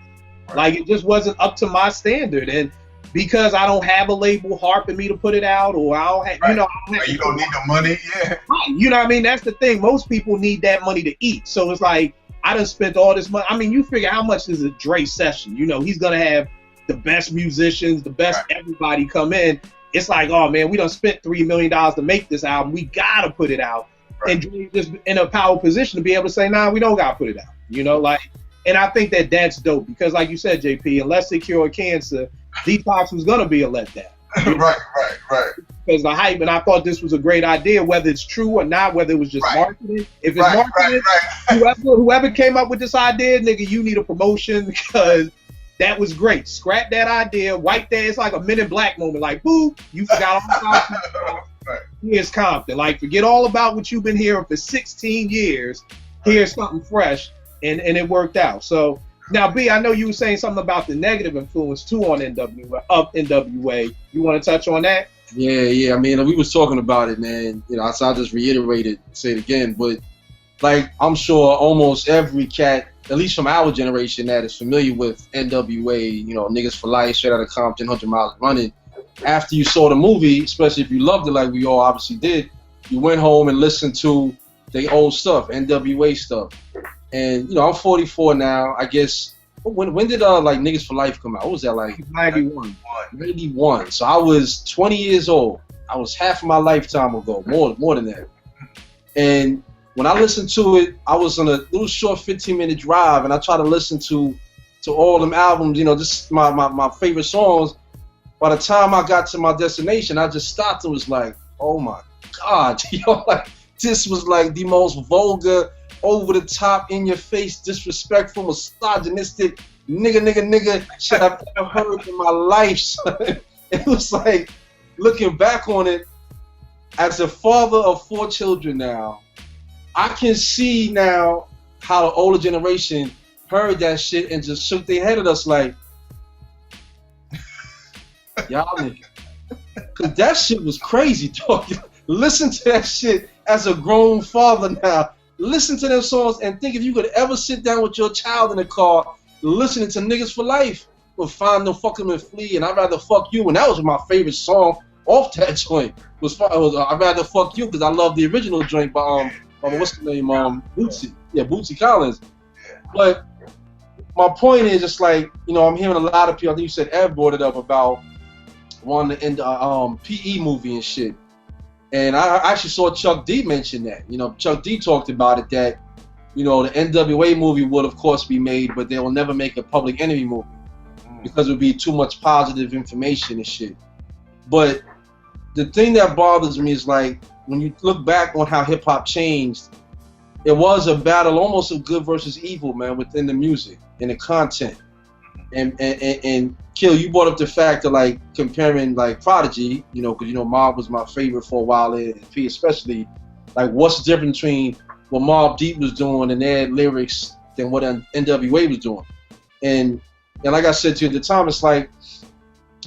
Like, it just wasn't up to my standard. And because I don't have a label harping me to put it out, or I don't have, you know, you don't need the money, yeah. Right, you know what I mean? That's the thing. Most people need that money to eat. So it's like, I done spent all this money. I mean, you figure how much is a Dre session? You know, he's gonna have the best musicians, the best everybody come in. It's like, oh man, we done spent $3 million to make this album. We gotta put it out. And Dre's just in a power position to be able to say, nah, we don't gotta put it out. You know, like, and I think that that's dope, because like you said, JP, unless they cure cancer, Detox was gonna be a letdown. Right. Because the hype, and I thought this was a great idea, whether it's true or not, whether it was just marketing. If it's marketing, whoever came up with this idea, nigga, you need a promotion, because that was great. Scrap that idea, wipe that. It's like a Men in Black moment. Like, boo, you forgot all about Here's Compton. Like, forget all about what you've been hearing for 16 years. Here's something fresh, and it worked out. So now, B, I know you were saying something about the negative influence too on NWA. You want to touch on that? Yeah. I mean, we was talking about it, man. You know, so I'll just reiterate it, say it again. But like, I'm sure almost every cat, at least from our generation, that is familiar with NWA, you know, Niggas for Life, Straight Outta Compton, 100 Miles Running. After you saw the movie, especially if you loved it like we all obviously did, you went home and listened to the old stuff, NWA stuff. And, you know, I'm 44 now. I guess, when did like Niggas for Life come out? What was that, like? 91. 91. So I was 20 years old. I was half of my lifetime ago, more than that. And when I listened to it, I was on a little short 15-minute drive, and I tried to listen to all them albums, you know, just my favorite songs. By the time I got to my destination, I just stopped and was like, oh my God, yo, like this was like the most vulgar, over the top, in your face, disrespectful, misogynistic, nigga shit I've ever heard in my life, son. It was like, looking back on it, as a father of 4 children now, I can see now how the older generation heard that shit and just shook their head at us like, y'all niggas. Cause that shit was crazy, dog. Listen to that shit as a grown father now. Listen to them songs and think if you could ever sit down with your child in the car listening to Niggas for Life, would find them, fuck them and flee, and I'd rather fuck you. And that was my favorite song off that joint. Was I'd rather fuck you, because I love the original joint by what's the name, Bootsy. Yeah, Bootsy Collins. But my point is just like, you know, I'm hearing a lot of people, I think you said Ed brought it up about wanting to end PE movie and shit. And I actually saw Chuck D mention that. You know, Chuck D talked about it, that, you know, the NWA movie will of course be made, but they will never make a Public Enemy movie because it would be too much positive information and shit. But the thing that bothers me is like, when you look back on how hip hop changed, it was a battle almost of good versus evil, man, within the music and the content. And Kill, you brought up the fact of like comparing like Prodigy, you know, because you know Mobb was my favorite for a while, and P especially. Like, what's the difference between what Mobb Deep was doing and their lyrics than what NWA was doing? And like I said to you at the time, it's like,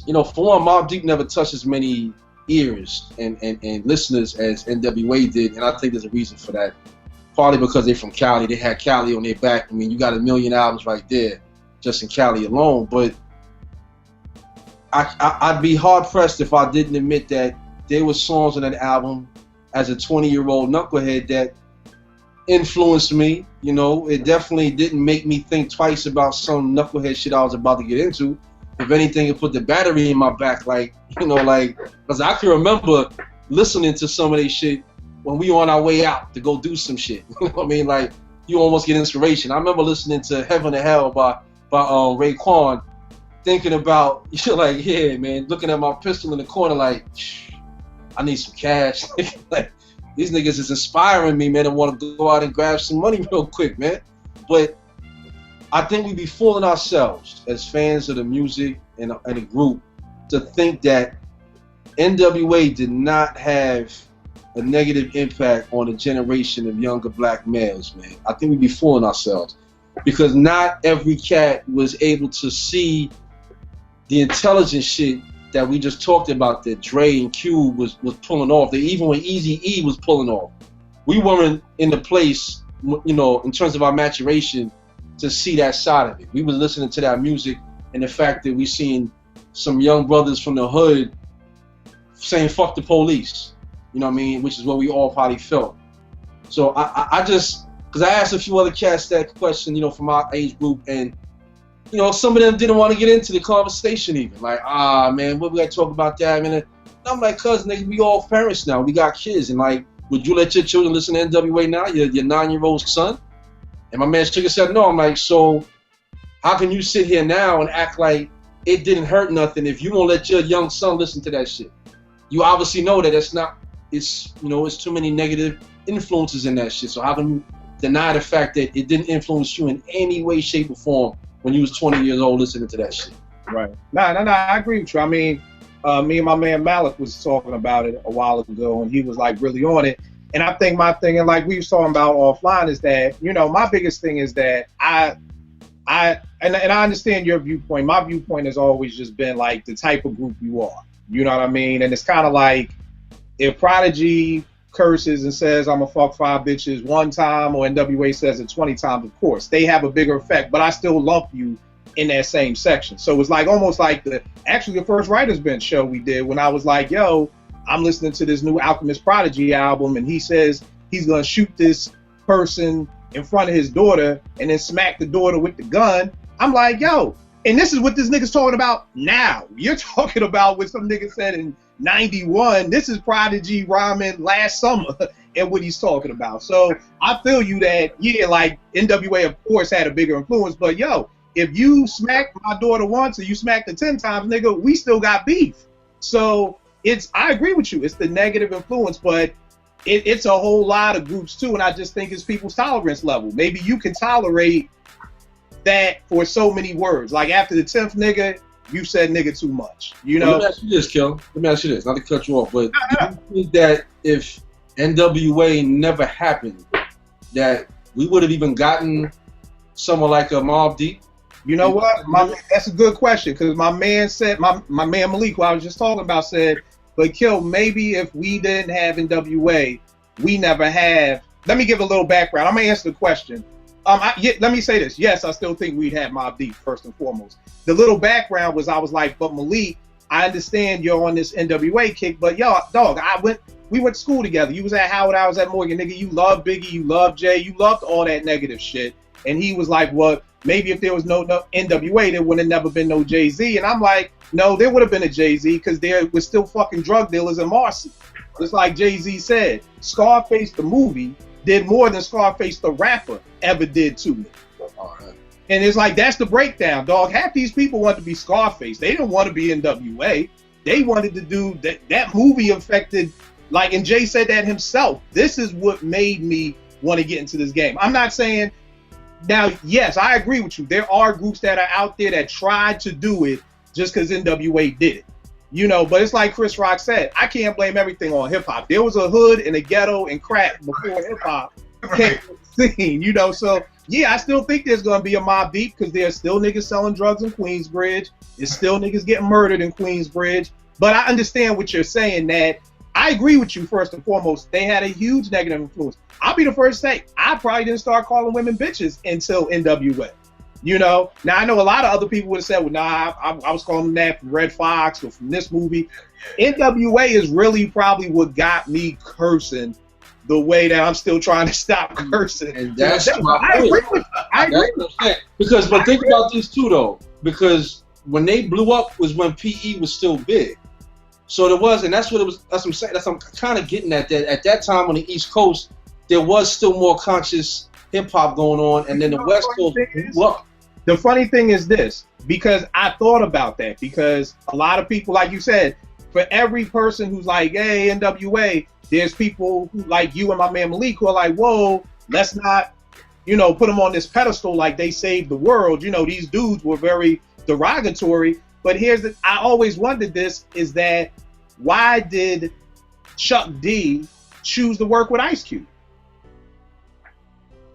you know, for one, Mobb Deep never touched as many ears and listeners as NWA did, and I think there's a reason for that. Partly because they're from Cali, they had Cali on their back. I mean, you got 1 million albums right there, just in Cali alone. But I'd be hard pressed if I didn't admit that there were songs on that album as a 20-year-old knucklehead that influenced me. You know, it definitely didn't make me think twice about some knucklehead shit I was about to get into. If anything, it put the battery in my back, like, you know, like, because I can remember listening to some of this shit when we were on our way out to go do some shit. You know what I mean? Like, you almost get inspiration. I remember listening to Heaven and Hell by Raekwon, thinking about, you're like, yeah, man, looking at my pistol in the corner like, I need some cash. Like, these niggas is inspiring me, man, and want to go out and grab some money real quick, man. But I think we be fooling ourselves as fans of the music and the group to think that NWA did not have a negative impact on a generation of younger black males, man. I think we be fooling ourselves because not every cat was able to see the intelligent shit that we just talked about that Dre and Cube was pulling off. That even when Eazy-E was pulling off, we weren't in the place, you know, in terms of our maturation to see that side of it. We was listening to that music and the fact that we seen some young brothers from the hood saying fuck the police, you know what I mean, which is what we all probably felt. So I just, because I asked a few other cats that question, you know, from our age group, and you know, some of them didn't want to get into the conversation even. Like, man, what we got to talk about that? I mean, I'm like, cuz, nigga, we all parents now. We got kids. And like, would you let your children listen to NWA now, your 9-year-old son? And my man Chicken said no. I'm like, so how can you sit here now and act like it didn't hurt nothing if you won't let your young son listen to that shit? You obviously know that it's you know, it's too many negative influences in that shit. So how can you deny the fact that it didn't influence you in any way, shape, or form when you was 20 years old listening to that shit? Right. No, I agree with you. I mean, me and my man Malik was talking about it a while ago, and he was like really on it. And I think my thing, and like we was talking about offline, is that, you know, my biggest thing is that I understand your viewpoint. My viewpoint has always just been like the type of group you are. You know what I mean? And it's kind of like if Prodigy curses and says I'm gonna fuck 5 bitches one time, or NWA says it 20 times, of course they have a bigger effect, but I still lump you in that same section. So it's like almost like the first Writers Bench show we did, when I was like, yo, I'm listening to this new Alchemist Prodigy album, and he says he's gonna shoot this person in front of his daughter and then smack the daughter with the gun. I'm like, yo, and this is what this nigga's talking about now. You're talking about what some nigga said in 91. This is Prodigy rhyming last summer and what he's talking about. So I feel you that, yeah, like NWA of course had a bigger influence, but yo, if you smack my daughter once or you smacked her 10 times, nigga, we still got beef. So I agree with you. It's the negative influence, but it's a whole lot of groups too, and I just think it's people's tolerance level. Maybe you can tolerate that for so many words. Like after the 10th nigga, you said nigga too much. You know. Let me ask you this, Kel. Let me ask you this. Not to cut you off, but do you think that if NWA never happened, that we would have even gotten someone like a Mobb Deep? You know what? That's a good question, because my man said, my man Malik, who I was just talking about, said, but Kill, maybe if we didn't have NWA, we never have. Let me give a little background. I'm gonna answer the question. Let me say this. Yes, I still think we'd have Mobb Deep first and foremost. The little background was I was like, but Malik, I understand you're on this NWA kick, but yo, dog, we went to school together. You was at Howard, I was at Morgan, nigga. You loved Biggie, you loved Jay, you loved all that negative shit. And he was like, well, maybe if there was no NWA, there would have never been no Jay-Z. And I'm like, no, there would have been a Jay-Z, because there was still fucking drug dealers in Marcy. Just like Jay-Z said, Scarface the movie did more than Scarface the rapper ever did to me. And it's like, that's the breakdown, dog. Half these people want to be Scarface. They didn't want to be NWA. They wanted to do that. That movie affected, like, and Jay said that himself. This is what made me want to get into this game. I'm not saying, now, yes, I agree with you. There are groups that are out there that tried to do it just because NWA did it. You know, but it's like Chris Rock said, I can't blame everything on hip hop. There was a hood and a ghetto and crack before hip hop came to the scene, you know. So yeah, I still think there's gonna be a Mobb Deep, because there's still niggas selling drugs in Queensbridge. There's still niggas getting murdered in Queensbridge. But I understand what you're saying, that I agree with you first and foremost. They had a huge negative influence. I'll be the first to say, I probably didn't start calling women bitches until NWA. You know, now I know a lot of other people would have said, well, nah, I was calling them that from Red Fox or from this movie. NWA is really probably what got me cursing the way that I'm still trying to stop cursing. And that's I agree with that. Because, but think about this too, though, because when they blew up was when PE was still big. So there was, and that's what it was. That's what I'm saying. That's what I'm kind of getting at. That at that time on the East Coast, there was still more conscious hip hop going on, and then the West Coast blew up. The funny thing is this, because I thought about that, because a lot of people, like you said, for every person who's like, hey, NWA, there's people who, like you and my man Malik, who are like, whoa, let's not, you know, put them on this pedestal like they saved the world. You know, these dudes were very derogatory. But I always wondered this, is that why did Chuck D choose to work with Ice Cube?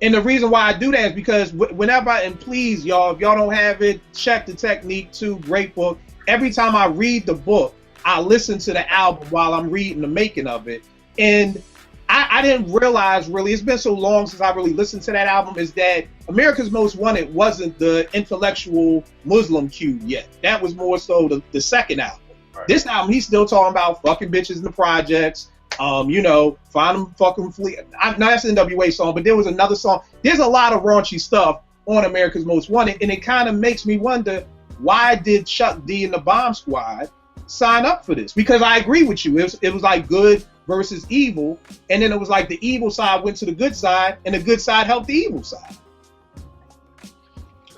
And the reason why I do that is because whenever, and please, y'all, if y'all don't have it, check the Technique 2, great book. Every time I read the book, I listen to the album while I'm reading the making of it. And I didn't realize, really, it's been so long since I really listened to that album, is that America's Most Wanted wasn't the intellectual Muslim Q yet. That was more so the second album. Right. This album, he's still talking about fucking bitches in the projects. You know, find them fucking fleet. No, that's an NWA song, but there was another song. There's a lot of raunchy stuff on America's Most Wanted, and it kind of makes me wonder, why did Chuck D and the Bomb Squad sign up for this? Because I agree with you. It was like good versus evil, and then it was like the evil side went to the good side, and the good side helped the evil side.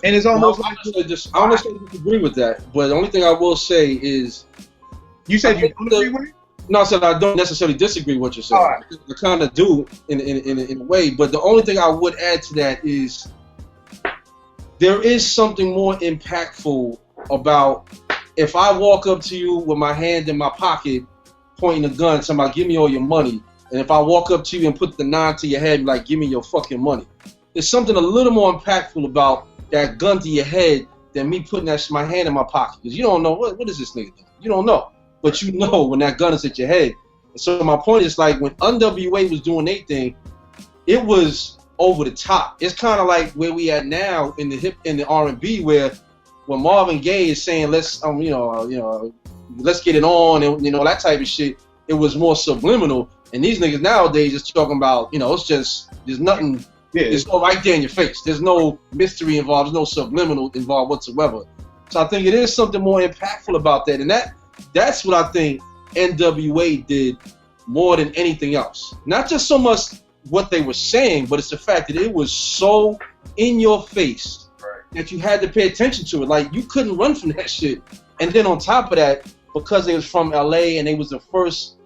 And it's almost like I honestly disagree with that. But the only thing I will say is, you said you don't agree with it? No, I said I don't necessarily disagree with what you're saying. Right. I kind of do in a way, but the only thing I would add to that is there is something more impactful about if I walk up to you with my hand in my pocket, pointing a gun, somebody give me all your money, and if I walk up to you and put the 9 to your head, like give me your fucking money. There's something a little more impactful about that gun to your head than me putting my hand in my pocket, because you don't know what is this nigga doing. You don't know. But you know when that gun is at your head. And so my point is, like, when NWA was doing their thing, it was over the top. It's kind of like where we at now in the R&B, where when Marvin Gaye is saying let's let's get it on, and you know, that type of shit. It was more subliminal. And these niggas nowadays just talking about, you know, it's just there's nothing. Yeah, it's all right there in your face. There's no mystery involved. There's no subliminal involved whatsoever. So I think it is something more impactful about that, and that's what I think NWA did more than anything else. Not just so much what they were saying, but it's the fact that it was so in your face that you had to pay attention to it. Like, you couldn't run from that shit. And then on top of that, because they was from LA and they was the first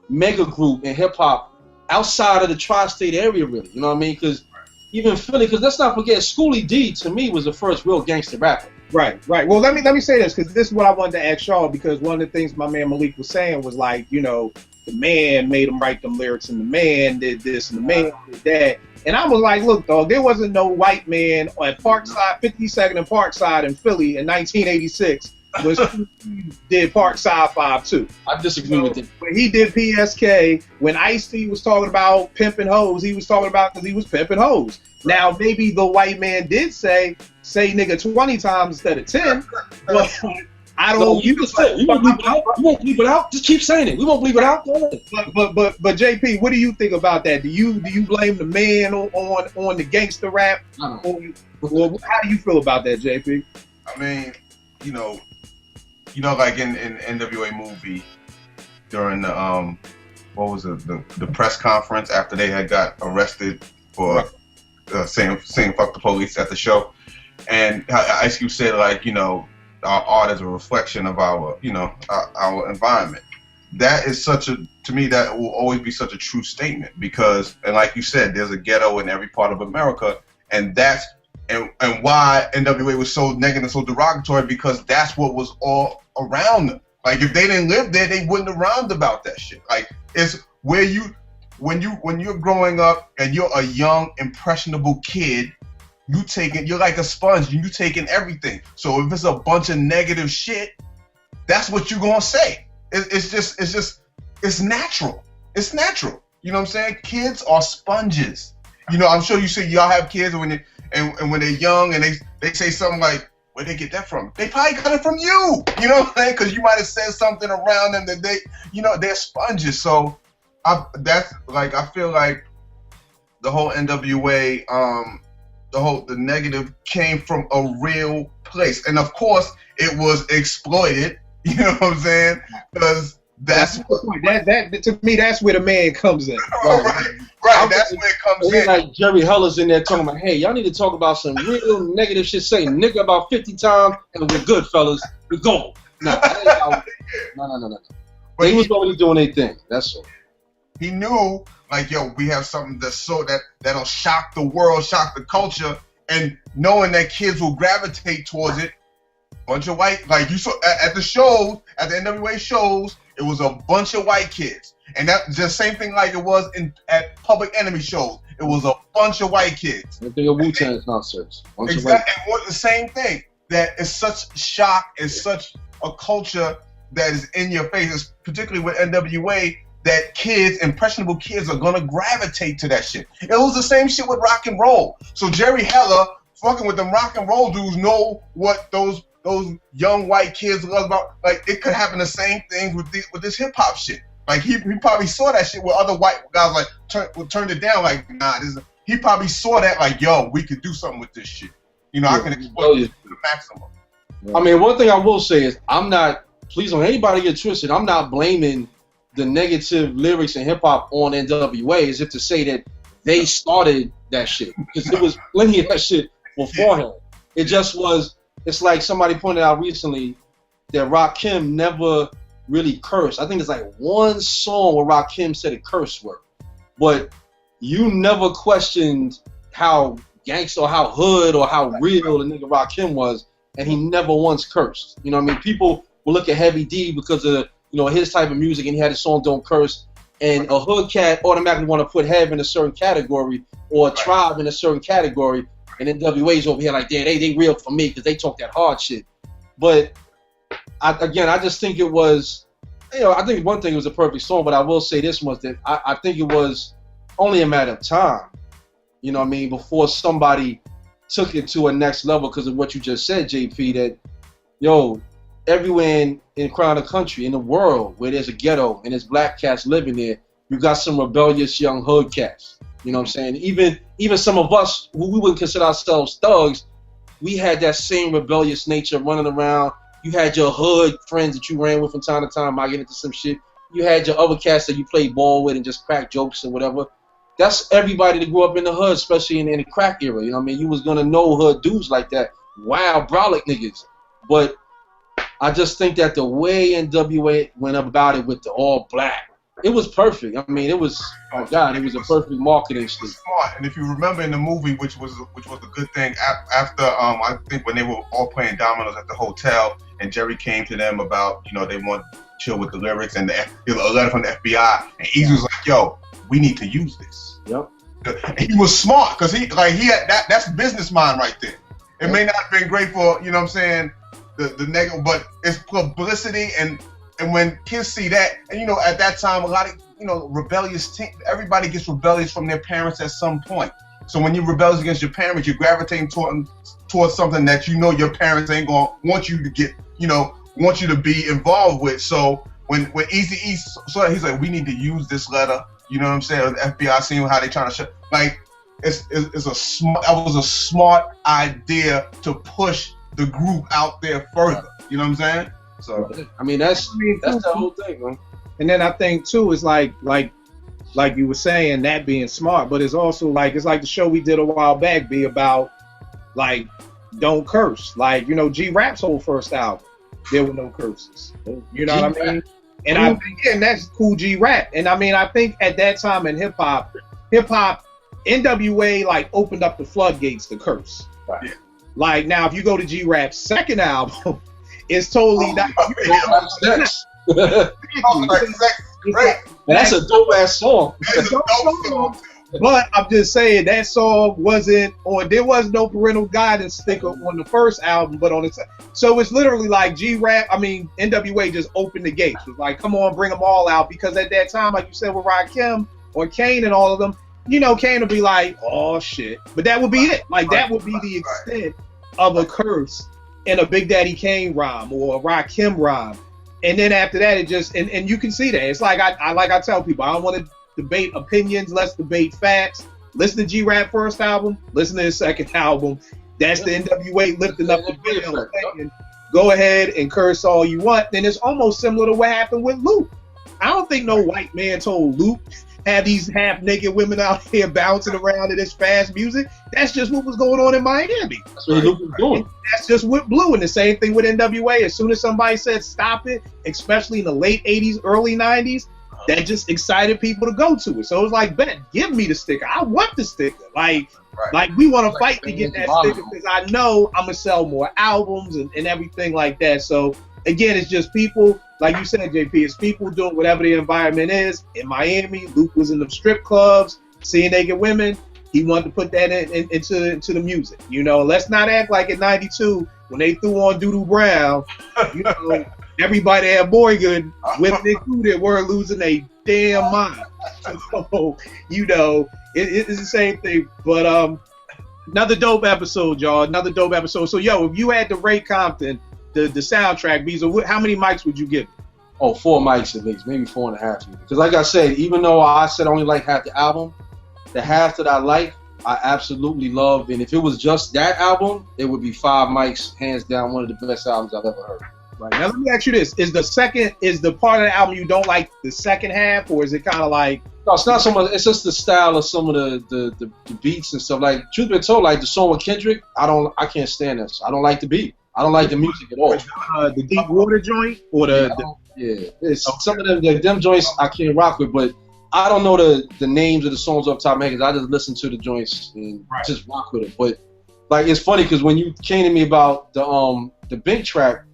mega group in hip hop outside of the tri-state area, really. You know what I mean? Because even Philly, because let's not forget, Schoolie D to me was the first real gangster rapper. Right. Well, let me say this, because this is what I wanted to ask y'all, because one of the things my man Malik was saying was like, you know, the man made him write them lyrics, and the man did this, and the man did that. And I was like, look, dog, there wasn't no white man at Parkside, 52nd and Parkside in Philly in 1986 when he did Parkside 5-2. I disagree with it. When he did PSK, when Ice-T was talking about pimping hoes, he was talking about because he was pimping hoes. Now, maybe the white man did say nigga 20 times instead of 10, but I don't. So you won't bleep it out. You won't bleep it out. Just keep saying it. We won't bleep it out. Go ahead. But JP, what do you think about that? Do you blame the man on the gangster rap? Or how do you feel about that, JP? I mean, you know, like in NWA movie during the what was it, the press conference after they had got arrested for saying fuck the police at the show, and Ice Cube said, like, you know, our art is a reflection of our, you know, our environment. That is to me, that will always be such a true statement, because, and like you said, there's a ghetto in every part of America, and that's and why NWA was so negative, so derogatory, because that's what was all around them. Like, if they didn't live there, they wouldn't have rhymed about that shit. Like, it's where you, when you're growing up and you're a young, impressionable kid, you're like a sponge, and you taking everything. So if it's a bunch of negative shit, that's what you're gonna say. It's natural. It's natural. You know what I'm saying? Kids are sponges. You know, I'm sure you see y'all have kids when they're young and they say something like, where'd they get that from? They probably got it from you. You know what I'm saying? Because you might have said something around them that they're sponges. So I feel like the whole NWA, the negative came from a real place, and of course it was exploited. You know what I'm saying? Because that's that to me, that's where the man comes in. Right. That's where it comes in. Like Jerry Heller's in there talking about, hey, y'all need to talk about some real negative shit. Say nigga about 50 times, and we're good, fellas. We go. No. But he was already doing their thing. That's all. He knew, like, yo, we have something that'll shock the world, shock the culture, and knowing that kids will gravitate towards it. Bunch of white, like you saw at the shows, at the NWA shows, it was a bunch of white kids, and that's the same thing like it was at Public Enemy shows. It was a bunch of white kids. I think of Wu-Tang's nonsense. Exactly, and what the same thing. That is such shock, is such a culture that is in your face, particularly with NWA. That kids, impressionable kids, are gonna gravitate to that shit. It was the same shit with rock and roll. So Jerry Heller, fucking with them rock and roll dudes, know what those young white kids love about. Like, it could happen the same thing with this hip hop shit. Like, he probably saw that shit where other white guys like turned it down. Like, nah, he probably saw that, like, yo, we could do something with this shit. You know, I can exploit this to the maximum. I mean, one thing I will say is, please don't anybody get twisted. I'm not blaming the negative lyrics in hip hop on NWA as if to say that they started that shit, because there was plenty of that shit beforehand. It just was. It's like somebody pointed out recently that Rakim never really cursed. I think it's like one song where Rakim said a curse word, but you never questioned how gangster or how hood or how real the nigga Rakim was, and he never once cursed. You know what I mean? People will look at Heavy D because of his type of music, and he had a song Don't Curse, and a hood cat automatically want to put Hev in a certain category or a tribe in a certain category, and NWA's over here like, yeah, they real for me because they talk that hard shit. But I just think it was, I think one thing, it was a perfect song, but I will say this much, that I think it was only a matter of time, you know what I mean, before somebody took it to a next level because of what you just said, JP, that, everywhere around the country, in the world, where there's a ghetto and there's black cats living there, you got some rebellious young hood cats. You know what I'm saying? Even some of us who we wouldn't consider ourselves thugs, we had that same rebellious nature running around. You had your hood friends that you ran with from time to time, might get into some shit. You had your other cats that you played ball with and just crack jokes and whatever. That's everybody that grew up in the hood, especially in the crack era. You know what I mean? You was gonna know hood dudes like that. Wild brolic niggas. But I just think that the way NWA went about it with the all black, it was perfect. I mean, it was, oh God, it was a perfect marketing scheme. Smart. And if you remember in the movie, which was a good thing, after I think when they were all playing dominoes at the hotel, and Jerry came to them about, you know, they want to chill with the lyrics, and a letter from the FBI, and Easy was like, yo, we need to use this. Yep. And he was smart, because he had that's business mind right there. It may not have been great for, you know what I'm saying, the negative, but it's publicity, and when kids see that, and you know, at that time, a lot of, you know, rebellious everybody gets rebellious from their parents at some point. So when you're rebellious against your parents, you're gravitating towards something that you know your parents ain't gonna want you to get, you know, want you to be involved with. So when Eazy-E saw it, he's like, we need to use this letter. You know what I'm saying? The FBI seeing how they trying to shut. Like, that was a smart idea to push the group out there further. You know what I'm saying? So I mean, that's the whole thing, man. And then I think too is like you were saying, that being smart, but it's also like, it's like the show we did a while back be about like don't curse. Like, you know, G-Rap's whole first album, there were no curses. You know what I mean? And I think, yeah, and that's Cool G-Rap. And I mean, I think at that time in hip hop, NWA like opened up the floodgates to curse. Right. Yeah. Like now, if you go to G-Rap's second album, it's totally not. That's a dope ass song. But I'm just saying that song wasn't on. There was no parental guidance sticker on the first album, but on the so it's literally like G-Rap. I mean, NWA just opened the gates. It's like, come on, bring them all out, because at that time, like you said with Rakim or Kane and all of them, you know, Kane would be like, oh shit, but that would be it. Like that would be the extent of a curse in a Big Daddy Kane rhyme or a Rakim rhyme. And then after that, it just and you can see that. It's like I tell people, I don't want to debate opinions, let's debate facts. Listen to G-Rap first album, listen to his second album. That's the NWA lifting up the veil, saying, go ahead and curse all you want. Then it's almost similar to what happened with Luke. I don't think no white man told Luke have these half-naked women out here bouncing around to this fast music. That's just what was going on in Miami. That's what Luke was doing. That's just what blew. And the same thing with NWA. As soon as somebody said stop it, especially in the late 80s, early 90s, that just excited people to go to it. So it was like, bet, give me the sticker. I want the sticker. Like we want to fight to get that sticker because I know I'm going to sell more albums and everything like that. So again, it's just people, like you said, JP, it's people doing whatever the environment is. In Miami, Luke was in the strip clubs, seeing naked women. He wanted to put that into the music. You know, let's not act like in '92 when they threw on Doodoo Brown, you know, everybody had Boygood, women included, were losing their damn mind. So, you know, it's the same thing. But another dope episode, y'all. Another dope episode. So, yo, if you had the Dre Compton, the soundtrack, Beezer, how many mics would you give it? Oh, 4 mics at least, maybe 4.5. Because like I said, even though I said I only like half the album, the half that I like, I absolutely love. And if it was just that album, it would be 5 mics, hands down, one of the best albums I've ever heard. Right. Now let me ask you this: is the part of the album you don't like the second half, or is it kind of like? No, it's not so much. It's just the style of some of the beats and stuff. Like, truth be told, like the song with Kendrick, I can't stand this. I don't like the beat. I don't like the music at all. The Deep Water joint, or it's some of them joints I can't rock with, but I don't know the names of the songs off the top of my head. I just listen to the joints and just rock with it. But like, it's funny because when you came to me about the Bink track,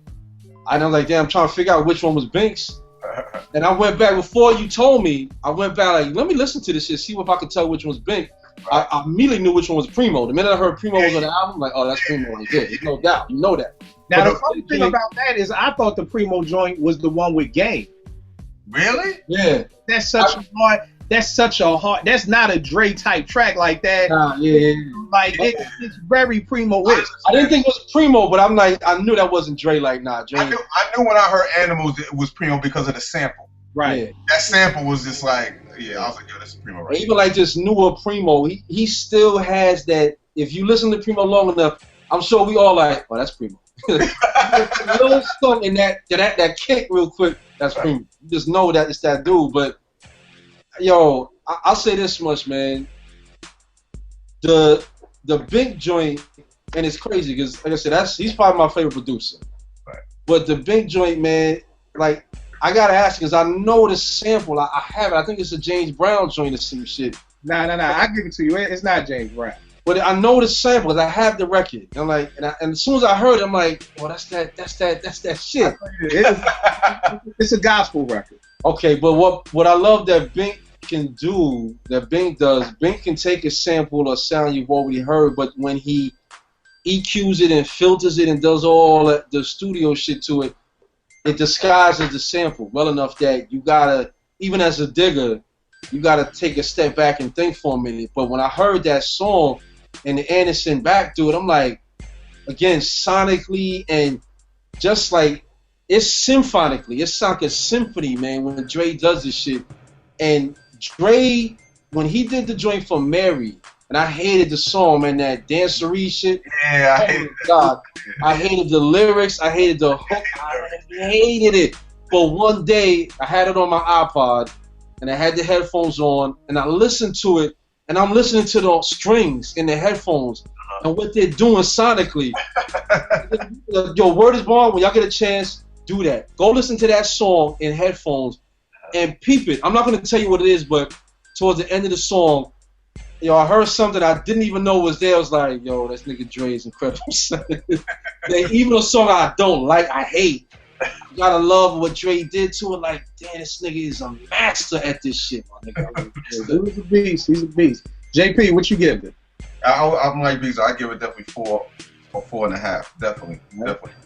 I was like, damn, I'm trying to figure out which one was Bink's. And I went back before you told me. I went back like, let me listen to this shit, see if I could tell which one was Bink. I immediately knew which one was Primo. The minute I heard Primo was on the album, like, oh, that's Primo right there. There's no doubt. You know that. Now, the funny thing about that is I thought the Primo joint was the one with Game. Really? Yeah. That's such a hard, that's not a Dre type track like that. Like, it's very Primo-ish. I didn't think it was Primo, but I'm like, I knew that wasn't Dre like, nah, Dre. I knew when I heard Animals it was Primo because of the sample. Right. Yeah. That sample was just like, yeah, I was like, yo, this is Primo right. Even like this newer Primo, he still has that. If you listen to Primo long enough, I'm sure we all like, oh, that's Primo. A little something in that kick real quick, that's Primo. You just know that it's that dude. But yo, I'll say this much, man. The Bink joint, and it's crazy because, like I said, he's probably my favorite producer. Right. But the big joint, man, like, I gotta ask because I know the sample. I have it. I think it's a James Brown joint or some shit. Nah. I give it to you. It's not James Brown. But I know the sample because I have the record. I'm like, and as soon as I heard it, I'm like, well, that's that shit. It's a gospel record. Okay, but what I love that Bink can do, that Bink does, Bink can take a sample or sound you've already heard, but when he EQs it and filters it and does all the studio shit to it, it disguises the sample well enough that you gotta, even as a digger, you gotta take a step back and think for a minute. But when I heard that song and the Anderson back to it, I'm like, again, sonically and just like, it's symphonically. It's like a symphony, man, when Dre does this shit. And Dre, when he did the joint for Mary, and I hated the song, man, that dancery shit. Yeah, I hated it. God, I hated the lyrics. I hated the hook. I hated it. But one day, I had it on my iPod, and I had the headphones on, and I listened to it, and I'm listening to the strings in the headphones and what they're doing sonically. Yo, word is bond. When y'all get a chance, do that. Go listen to that song in headphones and peep it. I'm not going to tell you what it is, but towards the end of the song, yo, I heard something I didn't even know was there. I was like, yo, this nigga Dre is incredible. Even a song I don't like, I hate. You gotta love what Dre did to it. Like, damn, this nigga is a master at this shit, my nigga. He's a beast. He's a beast. JP, what you give it? I'm like Beats. I give it definitely 4 or 4.5. Definitely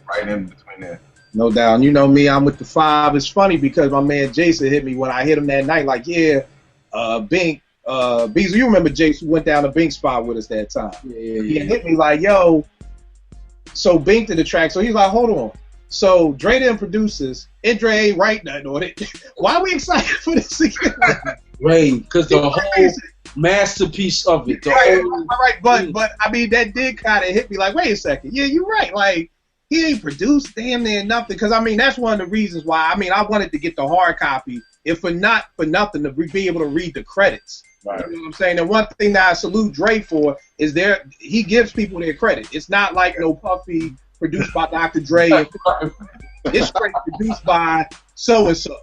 right in between there. No doubt. You know me, I'm with the 5. It's funny because my man Jason hit me when I hit him that night. Like, yeah, Bink. Beasley, you remember Jason who went down to Bink spot with us that time. Yeah. He hit me like, yo, so Bink did the track. So he's like, hold on. So Dre didn't produce this, and Dre ain't write nothing on it. Why are we excited for this again? Right, because the whole masterpiece of it. All right, but I mean, that did kind of hit me like, wait a second. Yeah, you're right. Like, he ain't produced damn near nothing. Because, I mean, that's one of the reasons why, I mean, I wanted to get the hard copy, if for nothing, to be able to read the credits. Right. You know what I'm saying? And one thing that I salute Dre for is he gives people their credit. It's not like no Puffy produced by Dr. Dre. It's straight produced by so-and-so.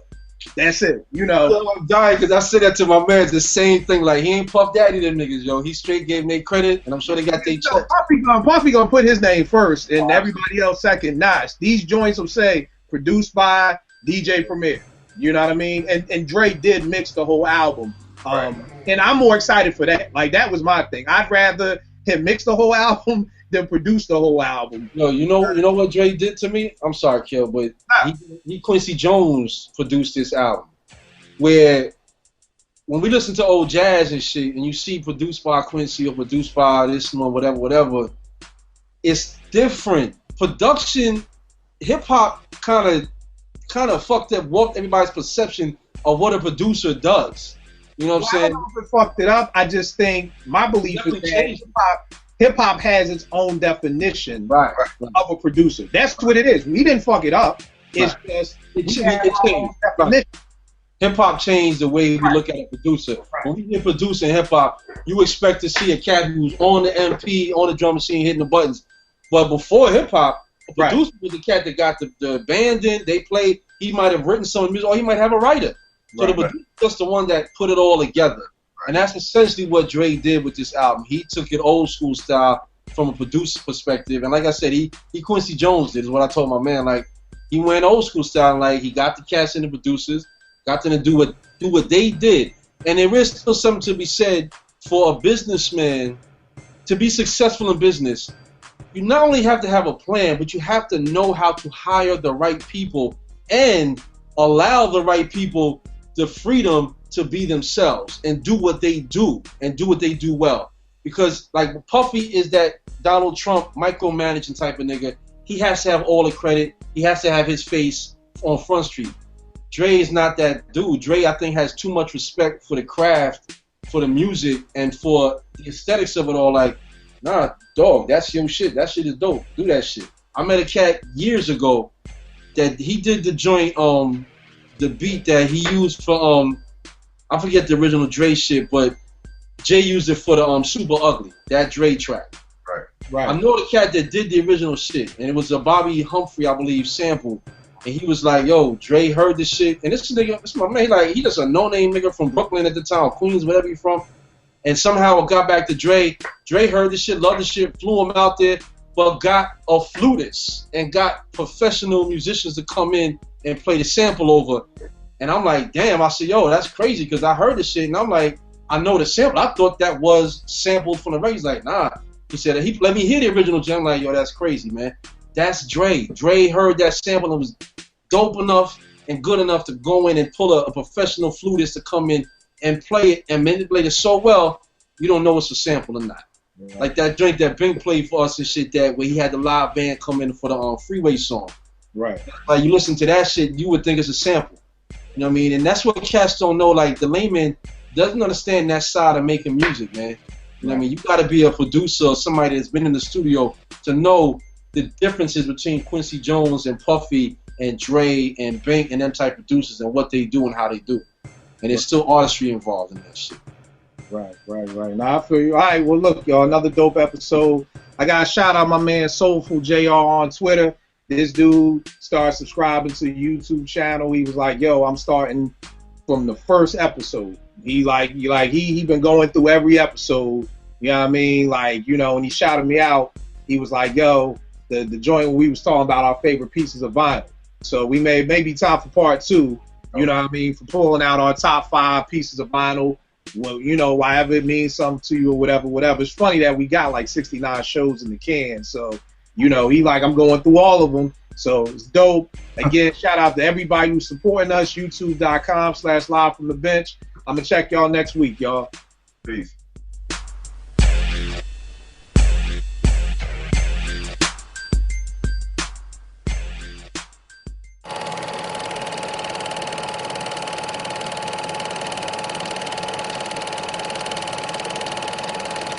That's it. You know. I'm dying because I said that to my man. It's the same thing. Like, he ain't Puff Daddy them niggas, yo. He straight gave them their credit, and I'm sure they got their check. Puffy gonna put his name first, and everybody else second. These joints will say produced by DJ Premier. You know what I mean? And Dre did mix the whole album. And I'm more excited for that. Like, that was my thing. I'd rather him mix the whole album than produce the whole album. Yo, you know what Dre did to me? I'm sorry, Kill, but he Quincy Jones produced this album. Where when we listen to old jazz and shit, and you see produced by Quincy or produced by this one, whatever, it's different. Production, hip hop kind of fucked up, warped everybody's perception of what a producer does. You know what I'm saying? I don't know if it fucked it up. I just think my belief is that hip hop has its own definition of a producer. That's what it is. We didn't fuck it up. It's just it changed. Hip hop changed the way we look at a producer. When we get producing hip hop, you expect to see a cat who's on the MP, on the drum machine, hitting the buttons. But before hip hop, a producer was the cat that got the band in. They played. He might have written some music, or he might have a writer. So the producer is just the one that put it all together. And that's essentially what Dre did with this album. He took it old school style from a producer perspective. And like I said, he Quincy Jones did, is what I told my man. Like, he went old school style. Like, he got the cast and the producers, got them to do what they did. And there is still something to be said for a businessman to be successful in business. You not only have to have a plan, but you have to know how to hire the right people and allow the right people the freedom to be themselves and do what they do and do what they do well. Because, like, Puffy is that Donald Trump micromanaging type of nigga. He has to have all the credit. He has to have his face on Front Street. Dre is not that dude. Dre, I think, has too much respect for the craft, for the music, and for the aesthetics of it all. Like, nah, dog, that's your shit. That shit is dope. Do that shit. I met a cat years ago that he did the joint, the beat that he used for, I forget the original Dre shit, but Jay used it for the Super Ugly, that Dre track. Right. Right. I know the cat that did the original shit, and it was a Bobby Humphrey, I believe, sample. And he was like, yo, Dre heard this shit. And this nigga, this my man, like, he just a no-name nigga from Brooklyn at the time, Queens, whatever he from. And somehow it got back to Dre. Dre heard this shit, loved the shit, flew him out there, but got a flutist and got professional musicians to come in and play the sample over. And I'm like, damn, I said, yo, that's crazy, because I heard this shit, and I'm like, I know the sample. I thought that was sampled from the record. He's like, nah. He said, let me hear the original jam. I'm like, yo, that's crazy, man. That's Dre. Dre heard that sample and was dope enough and good enough to go in and pull a professional flutist to come in and play it and manipulate it so well, you don't know it's a sample or not. Yeah. Like that drink that Bing played for us and shit, that where he had the live band come in for the Freeway song. Right. Like, you listen to that shit, you would think it's a sample. You know what I mean? And that's what cats don't know. Like, the layman doesn't understand that side of making music, man. You know what I mean? You got to be a producer or somebody that's been in the studio to know the differences between Quincy Jones and Puffy and Dre and Bink and them type producers and what they do and how they do. And there's still artistry involved in that shit. Right. Now I feel you. All right, well, look, y'all, another dope episode. I got to shout out my man Soulful JR on Twitter. This dude started subscribing to the YouTube channel. He was like, yo, I'm starting from the first episode. He been going through every episode. You know what I mean? Like, you know, when he shouted me out, he was like, yo, the joint we was talking about our favorite pieces of vinyl. So we maybe time for part 2, you know what I mean, for pulling out our top 5 pieces of vinyl. Well, you know, whatever it means something to you or whatever. It's funny that we got like 69 shows in the can. So, you know, I'm going through all of them. So it's dope. Again, shout out to everybody who's supporting us, youtube.com/live from the bench. I'm going to check y'all next week, y'all. Peace.